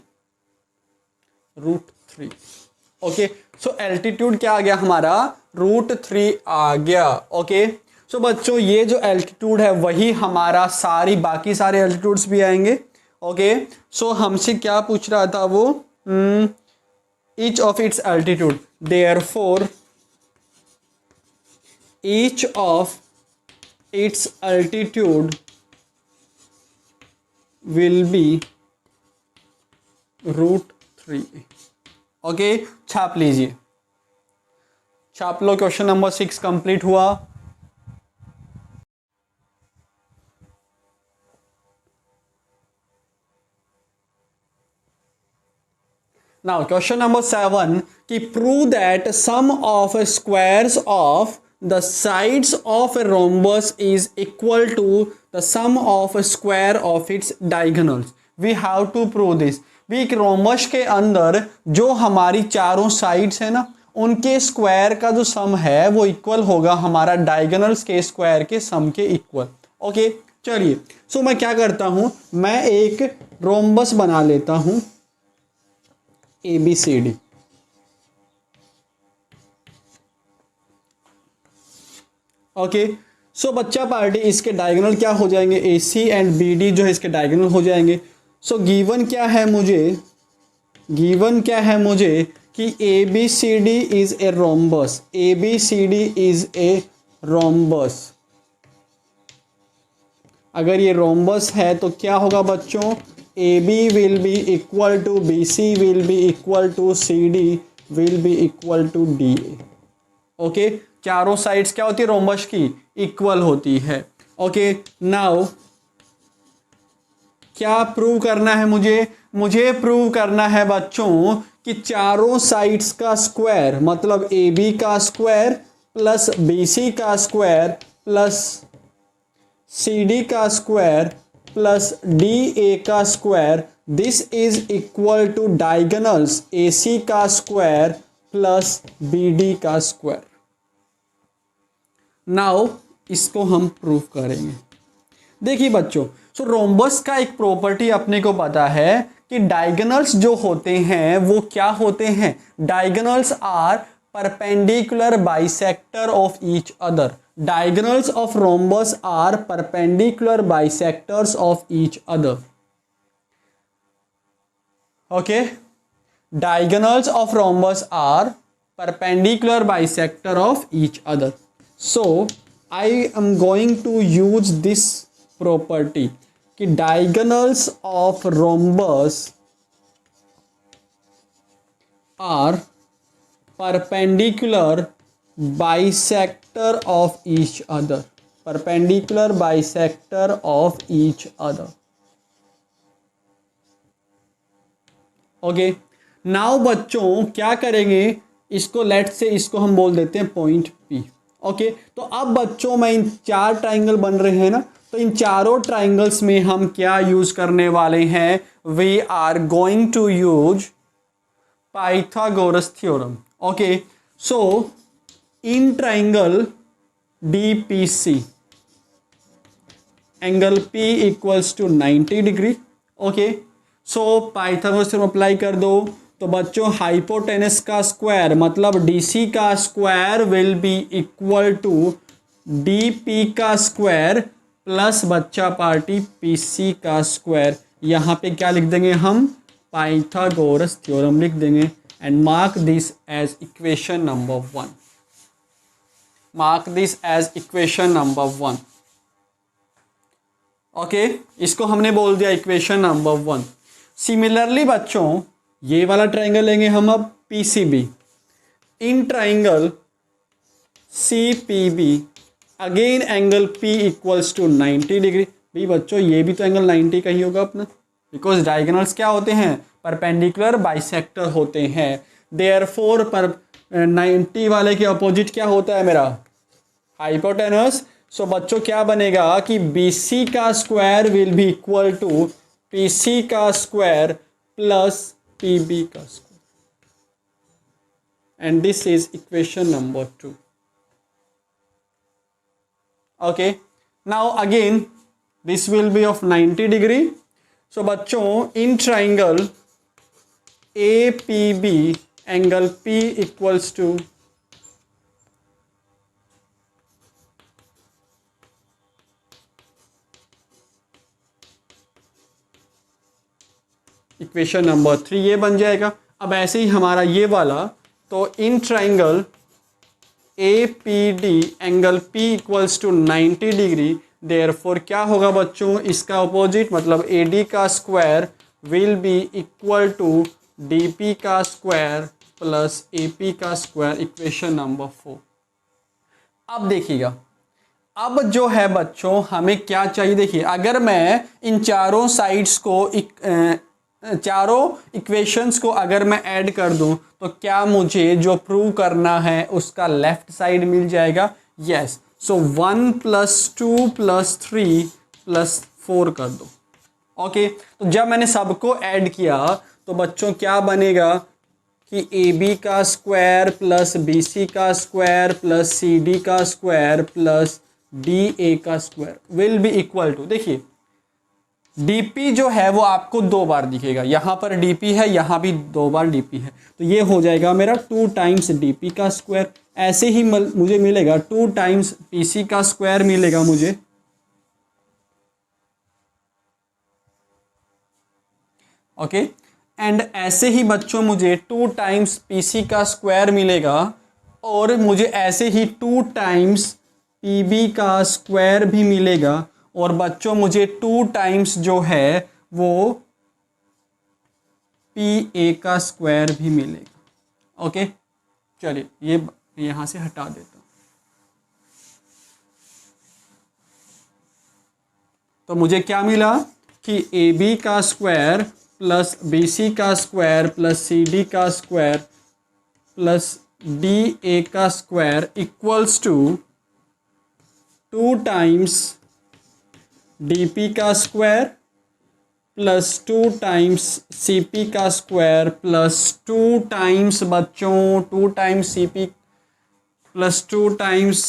Okay so altitude क्या आ गया हमारा √3 आ गया. Okay सो बच्चों ये जो altitude है वही हमारा बाकी सारे एल्टीट्यूड्स भी आएंगे। ओके, सो हमसे क्या पूछ रहा था वो, each of its altitude, therefore each of its altitude will be √3। Okay, छाप लीजिए, छाप लो। क्वेश्चन नंबर 6 कंप्लीट हुआ। Now question number 7 कि prove that sum of squares of the sides of a rhombus is equal to the sum of square of its diagonals. We have to prove this. भी एक rhombus के अंदर जो हमारी चारों sides है ना, उनके स्क्वायर का जो सम है वो इक्वल होगा हमारा डायगोनल्स के स्क्वायर के सम के इक्वल। ओके, चलिए, सो मैं क्या करता हूं, मैं एक रोमबस बना लेता हूं ABCD। ओके, सो बच्चा पार्टी इसके डायगोनल क्या हो जाएंगे, AC एंड BD जो है इसके डायगोनल हो जाएंगे। सो गिवन क्या है मुझे कि ABCD is a rhombus, ABCD is a rhombus. अगर ये रोम्बस है तो क्या होगा बच्चों, AB will be equal to BC will be equal to CD will be equal to DA। Okay, चारों साइड्स क्या होती है रोम्बस की, इक्वल होती है। ओके, नाउ क्या प्रूव करना है मुझे प्रूव करना है बच्चों कि चारों साइड्स का स्क्वायर, मतलब AB का स्क्वायर प्लस BC का स्क्वायर प्लस CD का स्क्वायर प्लस DA का स्क्वायर, this is equal two diagonals AC का स्क्वायर प्लस BD का स्क्वायर। नाउ इसको हम प्रूव करेंगे। देखिए बच्चों, सो रोम्बस का एक प्रॉपर्टी अपने को पता है कि डायगोनल्स जो होते हैं वो क्या होते हैं, diagonals are perpendicular bisector of each other. Diagonals of rhombus are perpendicular bisectors of each other. Okay, diagonals of rhombus are perpendicular bisector of each other. So I am going to use this property कि diagonals of rhombus are perpendicular bisector of each other, perpendicular bisector of each other। Okay, now बच्चों क्या करेंगे, इसको let's say इसको हम बोल देते हैं पॉइंट P। ओके, तो अब बच्चों मैं इन चार ट्राइंगल बन रहे हैं ना, तो इन चारों ट्राइंगल्स में हम क्या यूज करने वाले हैं, we are going to use Pythagoras theorem. Okay, so in triangle DPC angle P equals to 90 degree. Okay, so Pythagoras theorem apply कर दो तो बच्चों हाइपोटेनस का स्क्वायर मतलब DC का square will be equal to DP का square plus बच्चा party PC का स्क्वायर। यहाँ पे क्या लिख देंगे हम, पाइथागोरस थ्योरम लिख देंगे and mark this as equation number 1। Mark this as equation number 1। Okay, इसको हमने बोल दिया इक्वेशन नंबर 1। सिमिलरली बच्चों ये वाला ट्राइंगल लेंगे हम अब PCB, in triangle CPB again angle P equals to 90 degree. भी बच्चों ये भी तो एंगल 90 का ही होगा अपना, बिकॉज डायगोनल्स क्या होते हैं, परपेंडिकुलर बाइसेक्टर होते हैं। देयरफॉर पर 90 वाले के अपोजिट क्या होता है मेरा, हाइपोटेनस। सो बच्चों क्या बनेगा कि BC का square will be equal to PC का स्क्वायर प्लस PB का square and this is equation number 2। Okay, now again this will be of 90 degree. So बच्चों in triangle APB angle P equals to equation number 3 ये बन जाएगा। अब ऐसे ही हमारा ये वाला, तो in triangle A P D angle P equals to 90 degree, therefore क्या होगा बच्चों, इसका अपोजिट मतलब ए डी का square will be equal to D P का स्क्वायर प्लस ए पी का स्क्वायर, इक्वेशन नंबर 4। अब देखिएगा, अब जो है बच्चों हमें क्या चाहिए, देखिए अगर मैं इन चारों साइड्स को चारों इक्वेशंस को अगर मैं ऐड कर दूं तो क्या मुझे जो प्रूव करना है उसका लेफ्ट साइड मिल जाएगा। यस, सो 1 + 2 + 3 + 4 कर दो। ओके, तो जब मैंने सबको ऐड किया तो बच्चों क्या बनेगा कि ए बी का स्क्वायर प्लस बी सी का स्क्वायर प्लस सी डी का स्क्वायर प्लस डी ए का square will be equal to, देखिए डीपी जो है वो आपको 2 बार दिखेगा, यहां पर डीपी है, यहां भी 2 बार डीपी है, तो ये हो जाएगा मेरा 2 टाइम्स डीपी का स्क्वायर। ऐसे ही मुझे मिलेगा 2 टाइम्स पीसी का स्क्वायर मिलेगा मुझे। ओके, एंड ऐसे ही बच्चों मुझे 2 टाइम्स पीसी का स्क्वायर मिलेगा, और मुझे ऐसे ही 2 टाइम्स पीबी का स्क्वायर भी मिलेगा, और बच्चों मुझे 2 टाइम्स जो है वो पी ए का स्क्वायर भी मिलेगा। ओके, चलिए ये यहां से हटा देता हूं। तो मुझे क्या मिला कि ए बी का स्क्वायर प्लस बी सी का स्क्वायर प्लस सी डी का स्क्वायर प्लस डी ए का square equals to 2 times D P का square plus 2 times C P का स्क्वायर प्लस 2 टाइम्स बच्चों 2 times C P plus 2 times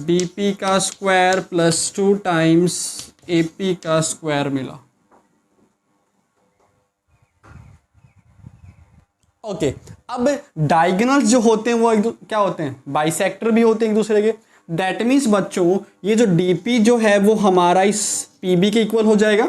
B P का square plus 2 times A P का square मिला। Okay, अब diagonals जो होते हैं वो क्या होते हैं, बाइसेक्टर भी होते हैं एक दूसरे के। दैट मीन्स बच्चों ये जो डीपी जो है वो हमारा इस पीबी के इक्वल हो जाएगा,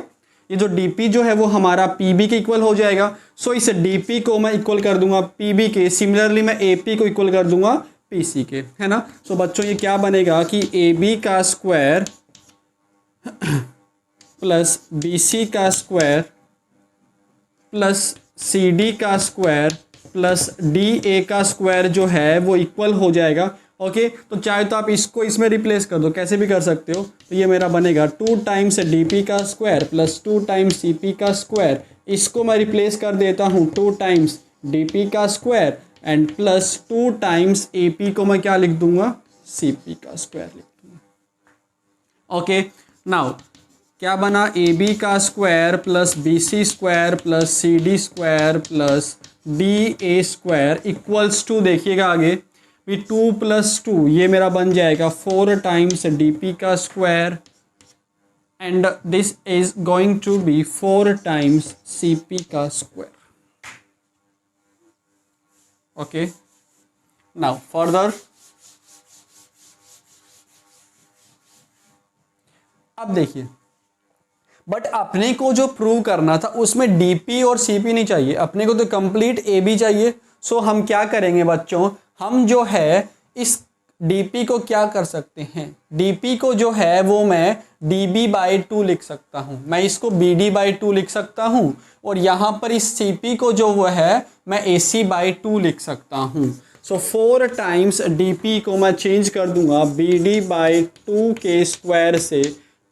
ये जो डीपी जो है वो हमारा पीबी के इक्वल हो जाएगा। सो इस डीपी को मैं इक्वल कर दूंगा पीबी के, सिमिलरली मैं एपी को इक्वल कर दूंगा पीसी के, है ना। सो बच्चों ये क्या बनेगा कि ए बी का स्क्वायर प्लस बी सी का स्क्वायर प्लस सी डी का स्क्वायर प्लस डी ए का स्क्वायर जो है वो इक्वल हो जाएगा। ओके, तो चाहे तो आप इसको इसमें रिप्लेस कर दो, कैसे भी कर सकते हो। तो ये मेरा बनेगा 2 टाइम्स डी पी का square plus 2 times C P का स्क्वायर, इसको मैं रिप्लेस कर देता हूँ 2 टाइम्स डी पी का square and plus 2 times A P को मैं क्या लिख दूंगा, सी पी का स्क्वायर लिख दूंगा। ओके, नाउ क्या बना, ए बी का square plus B C square plus C D square plus D A square equals to, देखिएगा आगे भी 2 + 2 ये मेरा बन जाएगा 4 टाइम्स डी पी का square and this is going to be 4 times C P का स्क्वायर। ओके, नाउ फर्दर अब देखिए, बट अपने को जो प्रूव करना था उसमें डीपी और सीपी नहीं चाहिए, अपने को तो कंप्लीट ए बी चाहिए। सो हम क्या करेंगे बच्चों, हम जो है इस डीपी को क्या कर सकते हैं, डीपी को जो है वो मैं db/2 लिख सकता हूं, मैं इसको bd/2 लिख सकता हूं, और यहां पर इस cp को जो वो है मैं ac/2 लिख सकता हूं। सो 4 टाइम्स dp को मैं चेंज कर दूंगा bd/2 के स्क्वायर से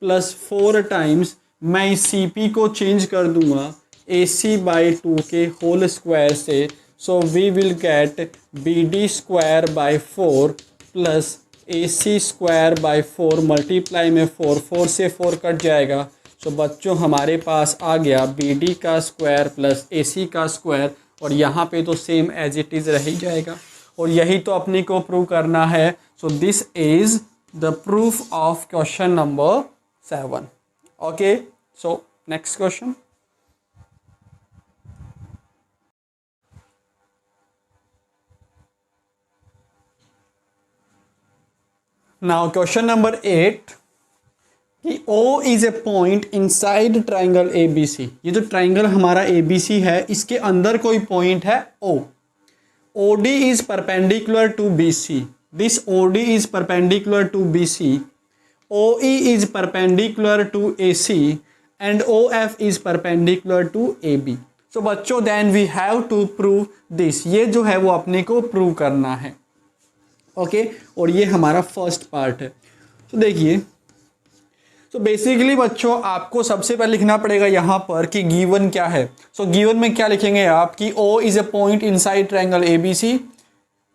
प्लस 4 टाइम्स मैं इस cp को चेंज कर दूंगा ac/2 के होल स्क्वायर से। So we will get BD square by 4 plus AC square by 4 multiply में 4 से 4 कट जाएगा। So बच्चों हमारे पास आ गया BD का स्क्वायर प्लस AC का स्क्वायर, और यहाँ पे तो सेम एज इट इज़ रह ही जाएगा, और यही तो अपने को प्रूव करना है। So this is the proof of question number 7. Okay, so next question. Now question number 8. कि O is a point inside triangle ABC। ये जो ट्राइंगल हमारा ABC है इसके अंदर कोई पॉइंट है O। OD is perpendicular to BC. This OD is perpendicular to BC. OE is perpendicular to AC and OF is perpendicular to AB. So बच्चों then we have to prove this. ये जो है वो अपने को prove करना है। Okay और ये हमारा फर्स्ट पार्ट है। तो देखिए तो बेसिकली बच्चों आपको सबसे पहले लिखना पड़ेगा यहाँ पर कि गिवन क्या है। सो गिवन में क्या लिखेंगे आप कि O is a point inside triangle ABC।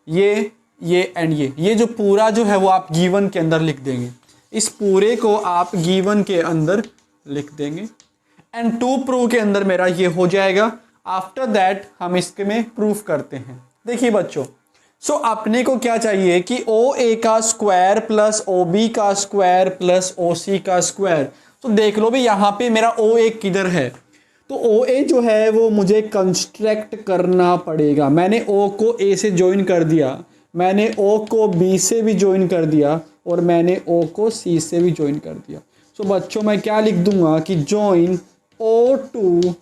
ये एंड ये जो पूरा जो है वो आप गिवन के अंदर लिख देंगे। इस पूरे को आप गिवन के अंदर लिख देंगे एंड टू प्रूव के अंदर मेरा ये हो जाएगा। आफ्टर दैट हम इसके में प्रूफ करते हैं। देखिए बच्चों सो अपने को क्या चाहिए कि OA का स्क्वायर प्लस OB का स्क्वायर प्लस OC का स्क्वायर। तो देख लो भी यहाँ पे मेरा OA किधर है, तो OA जो है वो मुझे कंस्ट्रक्ट करना पड़ेगा। मैंने O को A से ज्वाइन कर दिया, मैंने O को B से भी ज्वाइन कर दिया और मैंने O को C से भी ज्वाइन कर दिया। सो बच्चों मैं क्या लिख दूंगा कि join O to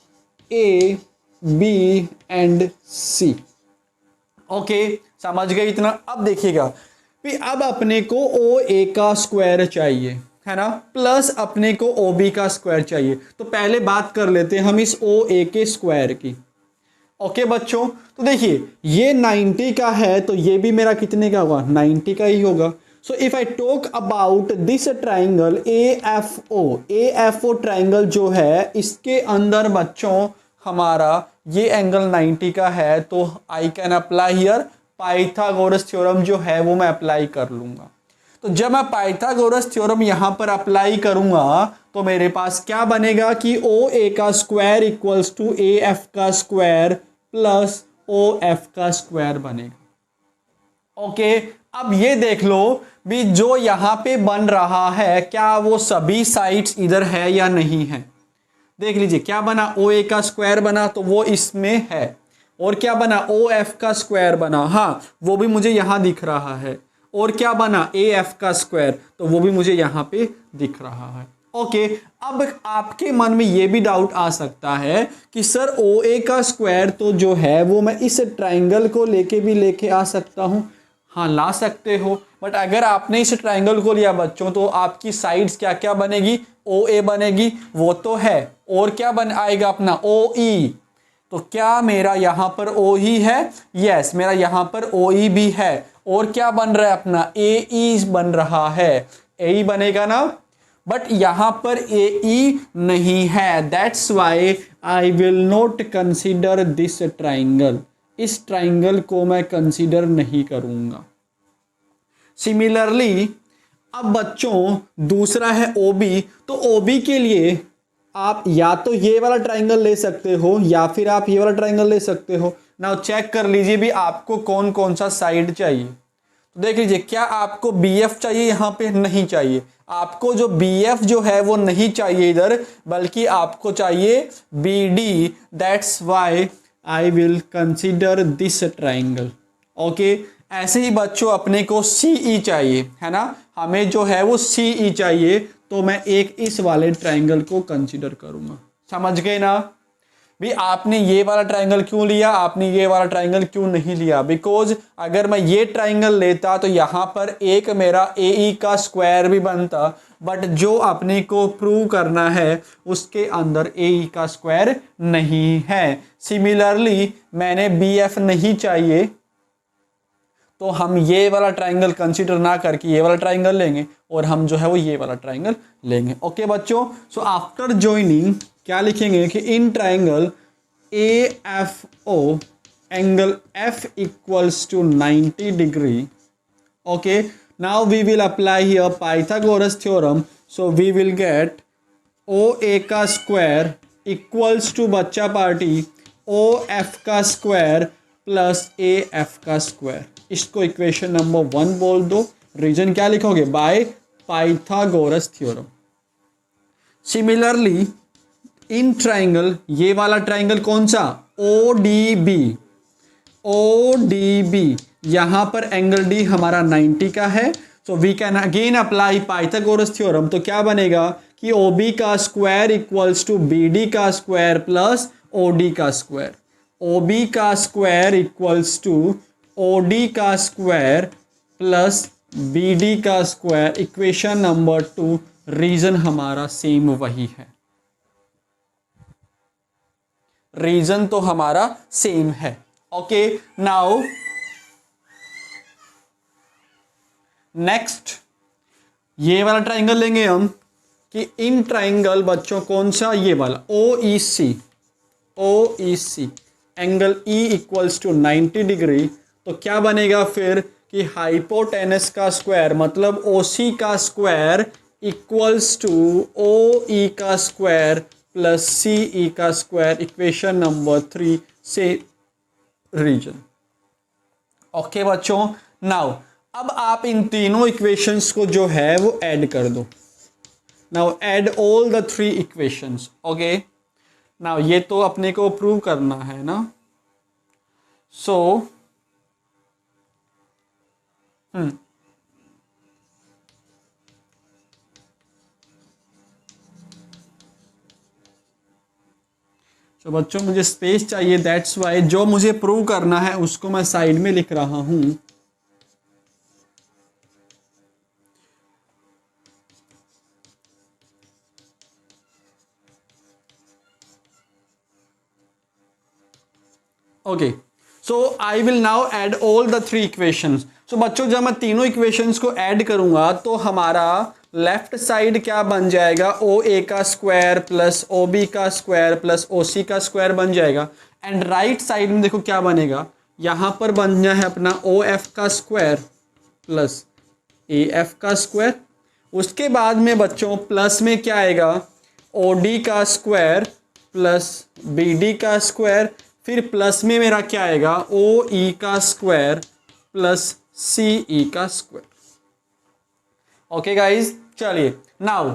A B and C। Okay समझ गए इतना। अब देखिएगा भी अब अपने को OA का स्क्वायर चाहिए है ना, प्लस अपने को OB का स्क्वायर चाहिए। तो पहले बात कर लेते हैं हम इस OA के स्क्वायर की। ओके बच्चों तो देखिए ये 90 का है तो ये भी मेरा कितने का होगा, 90 का ही होगा। So if I talk about this triangle AFO triangle जो है इसके अंदर बच्चों हमारा ये एंगल 90 का है, तो I can apply here Pythagoras theorem जो है वो मैं अप्लाई कर लूँगा। तो जब मैं पाइथागोरस थ्योरम यहाँ पर अप्लाई करूँगा तो मेरे पास क्या बनेगा कि OA का स्क्वायर इक्वल्स टू AF का स्क्वायर प्लस OF का स्क्वायर बनेगा। ओके अब ये देख लो भी जो यहाँ पे बन रहा है क्या वो सभी साइड्स इधर है या नहीं है। देख लीजिए क्या बना, OA का स्क्वायर बना तो वो इसमें है, और क्या बना OF का स्क्वायर बना, हाँ वो भी मुझे यहाँ दिख रहा है, और क्या बना AF का स्क्वायर तो वो भी मुझे यहाँ पे दिख रहा है। ओके अब आपके मन में ये भी डाउट आ सकता है कि सर OA का स्क्वायर तो जो है वो मैं इस ट्राइंगल को लेके भी लेके आ सकता हूँ। हाँ ला सकते हो, बट अगर आपने इस ट्राइंगल को लिया बच्चों तो आपकी साइड्स क्या क्या बनेगी, OA बनेगी वो तो है, और क्या बन आएगा अपना OE। तो क्या मेरा यहाँ पर O ही है, यस मेरा यहाँ पर OE भी है, और क्या बन रहा है अपना AE बन रहा है, AE बनेगा ना, बट यहाँ पर AE नहीं है। That's why I will not consider this triangle. इस ट्राइंगल को मैं कंसीडर नहीं करूँगा। सिमिलरली अब बच्चों दूसरा है OB, तो OB के लिए आप या तो ये वाला ट्राइंगल ले सकते हो या फिर आप ये वाला ट्राइंगल ले सकते हो। नाउ चेक कर लीजिए भी आपको कौन कौन सा साइड चाहिए। तो देख लीजिए क्या आपको BF चाहिए, यहाँ पे नहीं चाहिए। आपको जो BF जो है वो नहीं चाहिए इधर, बल्कि आपको चाहिए BD। That's why I will consider this triangle. Okay ऐसे ही बच्चों अपने को CE चाहिए है ना, हमें जो है वो CE चाहिए, तो मैं एक इस वाले ट्राइंगल को कंसीडर करूंगा। समझ गए ना भी आपने ये वाला ट्राइंगल क्यों लिया, आपने ये वाला ट्राइंगल क्यों नहीं लिया, बिकॉज अगर मैं ये ट्राइंगल लेता तो यहाँ पर एक मेरा AE का स्क्वायर भी बनता, बट जो अपने को प्रूव करना है उसके अंदर AE का स्क्वायर नहीं है। सिमिलरली मैंने BF नहीं चाहिए तो हम ये वाला ट्राइंगल कंसीडर ना करके ये वाला ट्राइंगल लेंगे, और हम जो है वो ये वाला ट्राइंगल लेंगे। ओके बच्चों सो आफ्टर ज्वाइनिंग क्या लिखेंगे कि in triangle AFO angle F equals to 90 degree. Okay now we will apply here Pythagoras theorem. So we will get OA का स्क्वायर इक्वल्स टू बच्चा पार्टी OF का square plus AF का square. इसको equation number 1 बोल दो। Reason क्या लिखोगे, by Pythagoras theorem. Similarly in triangle ये वाला ट्राइंगल कौन सा, ODB। यहाँ पर एंगल D हमारा 90 का है, so we can again apply Pythagoras theorem. तो क्या बनेगा कि ओ बी का square equals to B D का स्क्वायर प्लस ओ डी का स्क्वायर। ओ बी का square equals to O D का स्क्वायर प्लस बी डी का स्क्वायर। इक्वेशन नंबर 2, रीजन हमारा सेम वही है, रीजन तो हमारा सेम है। ओके, नाउ नेक्स्ट ये वाला ट्राइंगल लेंगे हम कि इन ट्राइंगल बच्चों कौन सा, ये वाला O E C angle E equals to 90 degree. तो क्या बनेगा फिर कि हाइपोटेनस का स्क्वायर मतलब ओ सी का square equals to O E का स्क्वायर प्लस सी ई का स्क्वायर। इक्वेशन नंबर 3 से रीजन। ओके बच्चों, नाउ अब आप इन तीनों इक्वेशंस को जो है वो ऐड कर दो। Now add all the 3 equations. Okay, now ये तो अपने को प्रूव करना है ना। सो तो बच्चों मुझे स्पेस चाहिए, दैट्स वाई जो मुझे प्रूव करना है उसको मैं साइड में लिख रहा हूं। Okay, so I will now add all the 3 equations. So बच्चों जब मैं तीनों इक्वेशंस को ऐड करूंगा तो हमारा लेफ्ट साइड क्या बन जाएगा, ओ ए का स्क्वायर प्लस ओ बी का स्क्वायर प्लस ओ सी का स्क्वायर बन जाएगा। एंड राइट साइड में देखो क्या बनेगा, यहां पर बनना है अपना ओ एफ का स्क्वायर प्लस ए एफ का स्क्वायर। उसके बाद में बच्चों प्लस में क्या आएगा, ओ डी का स्क्वायर प्लस बी डी का स्क्वायर। फिर प्लस में मेरा क्या आएगा, ओ ई का स्क्वायर प्लस सी ई का स्क्वायर। ओके गाइज, चलिए नाउ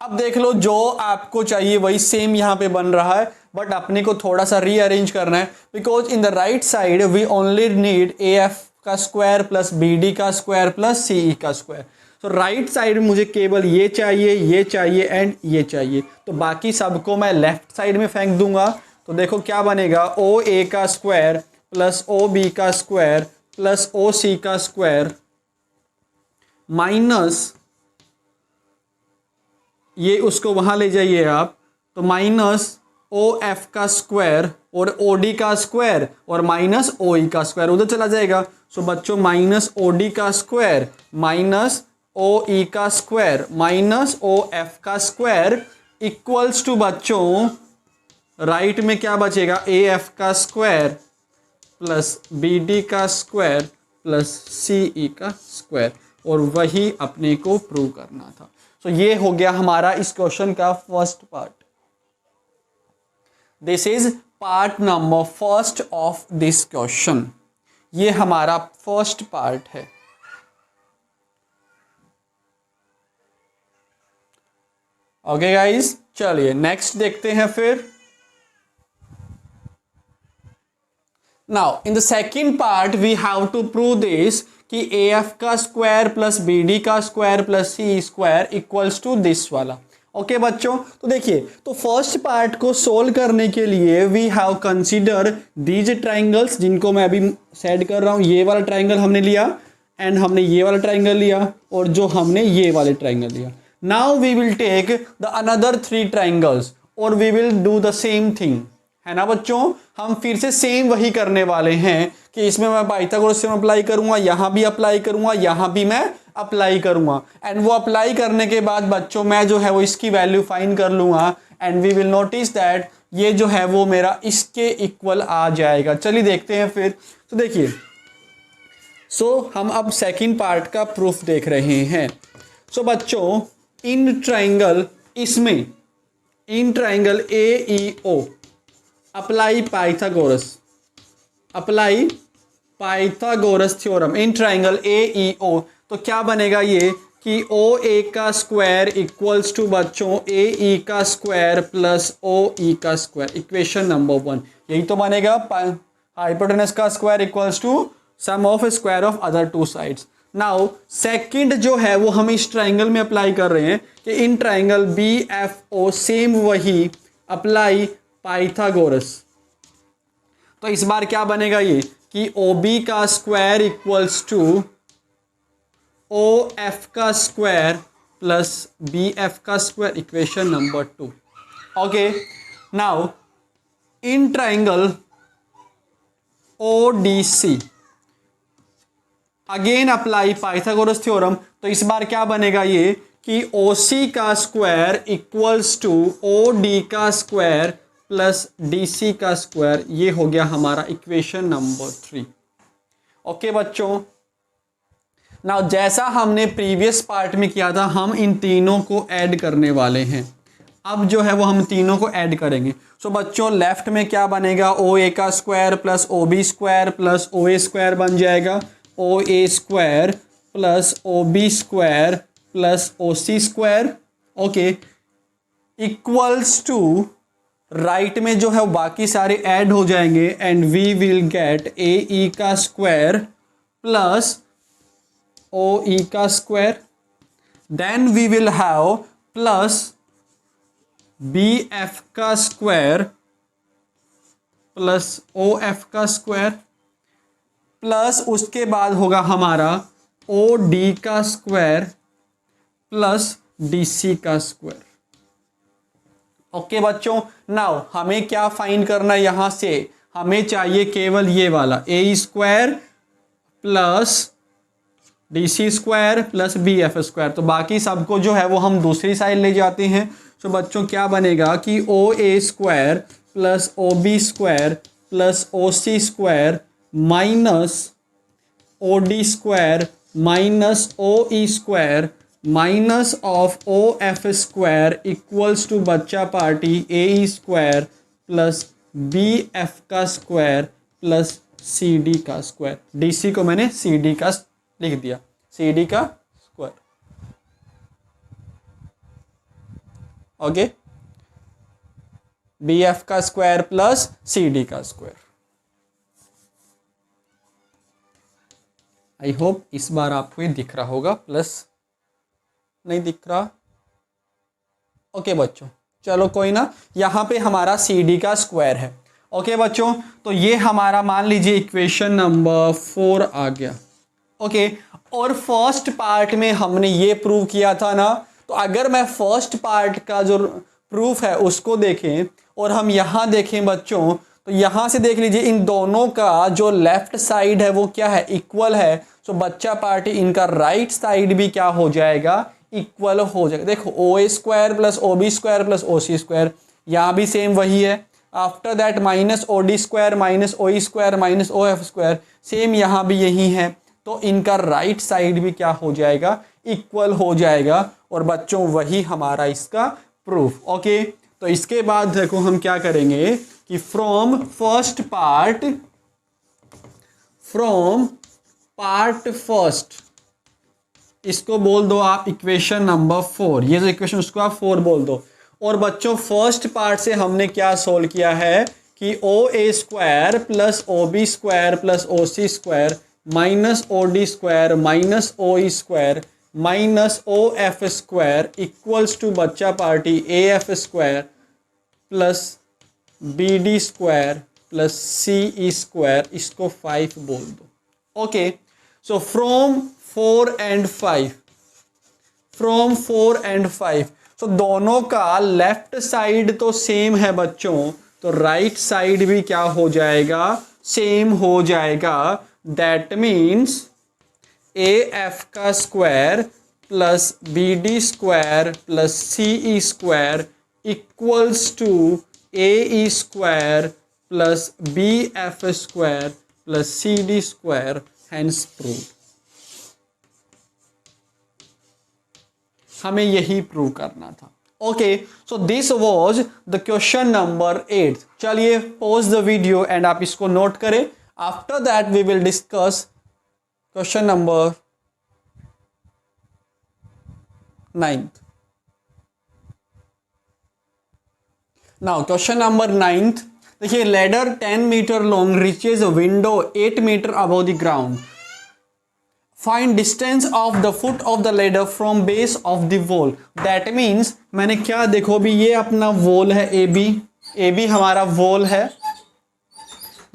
अब देख लो जो आपको चाहिए वही सेम यहाँ पे बन रहा है, बट अपने को थोड़ा सा रीअरेंज करना है because in the right side we only need A F का स्क्वायर प्लस बी डी का स्क्वायर प्लस सी ई का स्क्वायर। तो राइट साइड में मुझे केवल ये चाहिए एंड ये चाहिए, तो बाकी सबको मैं लेफ्ट साइड में फेंक दूंगा। तो देखो क्या बनेगा, ओ ए का स्क्वायर प्लस ओ बी का स्क्वायर प्लस ओ सी का स्क्वायर माइनस ये उसको वहां ले जाइए आप, तो माइनस ओ एफ का स्क्वायर और ओ डी का स्क्वायर और माइनस ओ ई का स्क्वायर उधर चला जाएगा। सो बच्चों माइनस ओ डी का स्क्वायर माइनस ओ ई का स्क्वायर माइनस ओ एफ का स्क्वायर इक्वल्स टू बच्चों राइट में क्या बचेगा, ए एफ का स्क्वायर प्लस बी डी का स्क्वायर प्लस सी ई का स्क्वायर। और वही अपने को प्रूव करना था। सो ये हो गया हमारा इस क्वेश्चन का first part. This is part number first of this question. ये हमारा फर्स्ट पार्ट है। ओके गाइस, चलिए नेक्स्ट देखते हैं फिर। Now in the second part we have to prove this कि ए एफ का स्क्वायर प्लस बी डी का square plus C square equals to this वाला। ओके बच्चों, तो देखिए तो फर्स्ट पार्ट को सोल्व करने के लिए we have consider these triangles जिनको मैं अभी सेट कर रहा हूं। ये वाला ट्राइंगल हमने लिया एंड हमने ये वाला ट्राइंगल लिया और जो हमने ये वाले ट्राइंगल लिया। Now we will take the another 3 triangles और we will do the same thing, है ना बच्चों। हम फिर से सेम वही करने वाले हैं कि इसमें मैं पाइथागोरस थ्योरम अप्लाई करूंगा, यहां भी अप्लाई करूंगा, यहां भी मैं अप्लाई करूंगा। एंड वो अप्लाई करने के बाद बच्चों मैं जो है वो इसकी वैल्यू फाइंड कर लूंगा and we will notice that ये जो है वो मेरा इसके इक्वल आ जाएगा। चलिए देखते हैं फिर। तो देखिए हम अब सेकंड पार्ट का प्रूफ देख रहे हैं। बच्चों in triangle in triangle A E O apply Pythagoras theorem in triangle A E O. तो क्या बनेगा ये कि ओ ए का स्क्वायर इक्वल्स टू बच्चों ए ई का स्क्वायर प्लस ओ ई का स्क्वायर। इक्वेशन नंबर 1 यही तो बनेगा। हाइपोटेनस का square equals to sum of square of other 2 sides. Now second जो है वो हम इस ट्राइंगल में अप्लाई कर रहे हैं कि in triangle B F O same वही अप्लाई पाइथागोरस। तो इस बार क्या बनेगा ये कि ओ बी का square equals to O F का स्क्वायर प्लस बी एफ का square, equation number 2। Okay, now in triangle O D C again apply Pythagoras theorem. तो इस बार क्या बनेगा ये कि ओ सी का square equals to O D का स्क्वायर प्लस डी सी का स्क्वायर। ये हो गया हमारा इक्वेशन नंबर 3। ओके बच्चों, नाउ जैसा हमने प्रीवियस पार्ट में किया था हम इन तीनों को ऐड करने वाले हैं। अब जो है वो हम तीनों को ऐड करेंगे। सो बच्चों लेफ्ट में क्या बनेगा, ओ ए का square plus O B square plus O A square बन जाएगा, O A square plus O B square plus O C square. Okay, equals to right में जो है वो बाकी सारे ऐड हो जाएंगे and we will get A E का स्क्वायर प्लस ओ ई का square. Then we will have plus B F का स्क्वायर प्लस ओ एफ का स्क्वायर प्लस उसके बाद होगा हमारा ओ डी का स्क्वायर प्लस डी सी का स्क्वायर। ओके बच्चों, नाउ हमें क्या फाइंड करना है, यहां से हमें चाहिए केवल ये वाला A square plus D C square plus B F square. तो बाकी सबको जो है वो हम दूसरी साइड ले जाते हैं। तो बच्चों क्या बनेगा कि O A square plus O B square plus O C square minus O D square minus O E square minus of O F square equals to बच्चा party A E square plus B F का square plus C D का square. D C को मैंने C D का लिख दिया, C D का square. Okay, B F का स्क्वायर प्लस सी डी का स्क्वायर। आई होप इस बार आपको ये दिख रहा होगा, प्लस नहीं दिख रहा। ओके बच्चों, चलो कोई ना, यहां पे हमारा सी डी का स्क्वायर है। ओके बच्चों, तो ये हमारा मान लीजिए इक्वेशन नंबर 4 आ गया। ओके, और फर्स्ट पार्ट में हमने ये प्रूव किया था ना, तो अगर मैं फर्स्ट पार्ट का जो प्रूफ है उसको देखें और हम यहाँ देखें बच्चों, तो यहाँ से देख लीजिए इन दोनों का जो लेफ्ट साइड है वो क्या है, इक्वल है। तो बच्चा पार्टी इनका राइट साइड भी क्या हो जाएगा, इक्वल हो जाएगा। देखो O A square plus O B square plus O C square, यहाँ भी सेम वही है। After that minus O D square minus O E square minus O F square, same यहाँ भी यही है। तो इनका राइट साइड भी क्या हो जाएगा, इक्वल हो जाएगा। और बच्चों वही हमारा इसका प्रूफ। ओके, तो इसके बाद देखो हम क्या करेंगे कि फ्रॉम पार्ट फर्स्ट, इसको बोल दो आप इक्वेशन नंबर 4। ये जो इक्वेशन उसको आप 4 बोल दो। और बच्चों फर्स्ट पार्ट से हमने क्या सोल्व किया है कि O A square plus O B square plus O C square minus O D square minus O E square minus O F square equals to बच्चा party A F square plus B D square plus C E square, इसको 5 बोल दो। Okay, so from 4 and 5, तो दोनों का left side तो same है बच्चों, तो राइट साइड भी क्या हो जाएगा, सेम हो जाएगा। दैट मीन्स ए एफ का square plus B D square plus C E square equals to A E square plus B F square plus C D square, hence prove. हमें यही prove करना था। Okay, so this was the question number 8। चलिए pause the video and आप इसको note करें। After that we will discuss question number 9। Now question number 9, देखिए ladder 10 metre long reaches a window 8 metre above the ground. Find distance of the foot of the ladder from base of the wall. That means मैंने क्या, देखो अभी ये अपना wall है A B हमारा wall है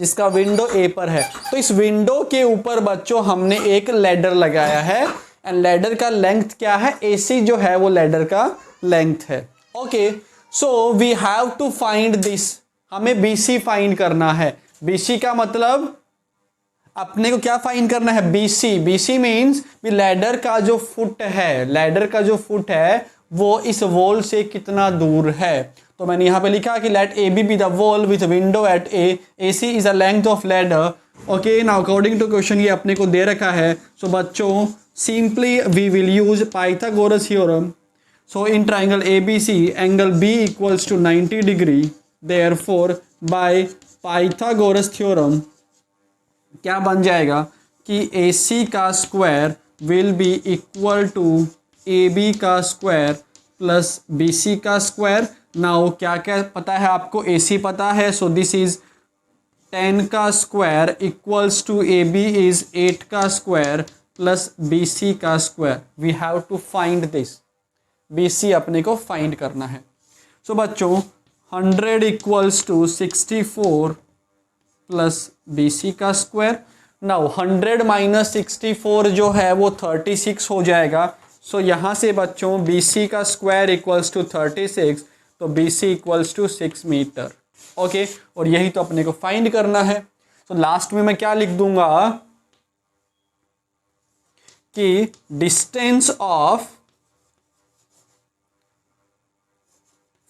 जिसका विंडो ए पर है। तो इस विंडो के ऊपर बच्चों हमने एक लैडर लगाया है एंड लैडर का लेंथ क्या है, AC जो है वो लैडर का लेंथ है। Okay, so we have to find this, हमें BC फाइंड करना है। BC का मतलब अपने को क्या फाइंड करना है, BC मीन्स लैडर का जो फुट है, लैडर का जो फुट है वो इस वॉल से कितना दूर है। तो मैंने यहाँ पे लिखा कि let AB be the wall with window at A, AC is a length of ladder. Okay, now according to question ये अपने को दे रखा है। सो बच्चों simply we will use Pythagoras theorem. So in triangle ABC angle B equals to 90 degree, therefore by Pythagoras theorem क्या बन जाएगा कि AC का square will be equal to AB का स्क्वायर प्लस BC का स्क्वायर। नाउ क्या क्या पता है आपको, AC पता है, सो दिस इज 10 का square equals to AB is 8 का स्क्वायर प्लस BC का square. We have to find this, BC अपने को फाइंड करना है। सो बच्चों 100 इक्वल्स टू 64 प्लस BC का स्क्वायर। नाउ 100 माइनस 64 जो है वो 36 हो जाएगा। सो यहाँ से बच्चों BC का स्क्वायर इक्वल्स टू 36, तो BC equals to 6 metre. Okay, और यही तो अपने को फाइंड करना है। तो लास्ट में मैं क्या लिख दूंगा कि distance of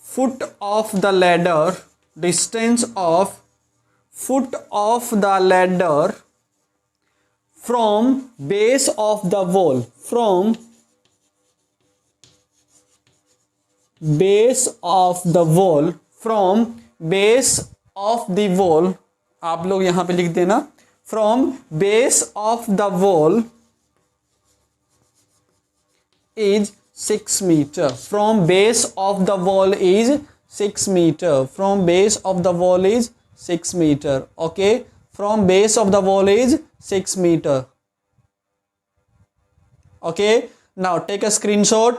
foot of the ladder, distance of foot of the ladder from base of the wall, from base of the wall, from base of the wall, आप लोग यहां पे लिख देना from base of the wall is 6 meter, from base of the wall is 6 meter, from base of the wall is 6 meter. Okay, from base of the wall is 6 meter. Okay, now take a screenshot.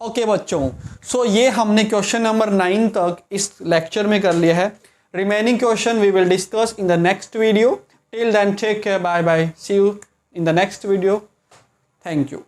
Okay बच्चों, so ये हमने question number 9 तक इस lecture में कर लिया है। Remaining question we will discuss in the next video. Till then take care, bye bye, see you in the next video. Thank you.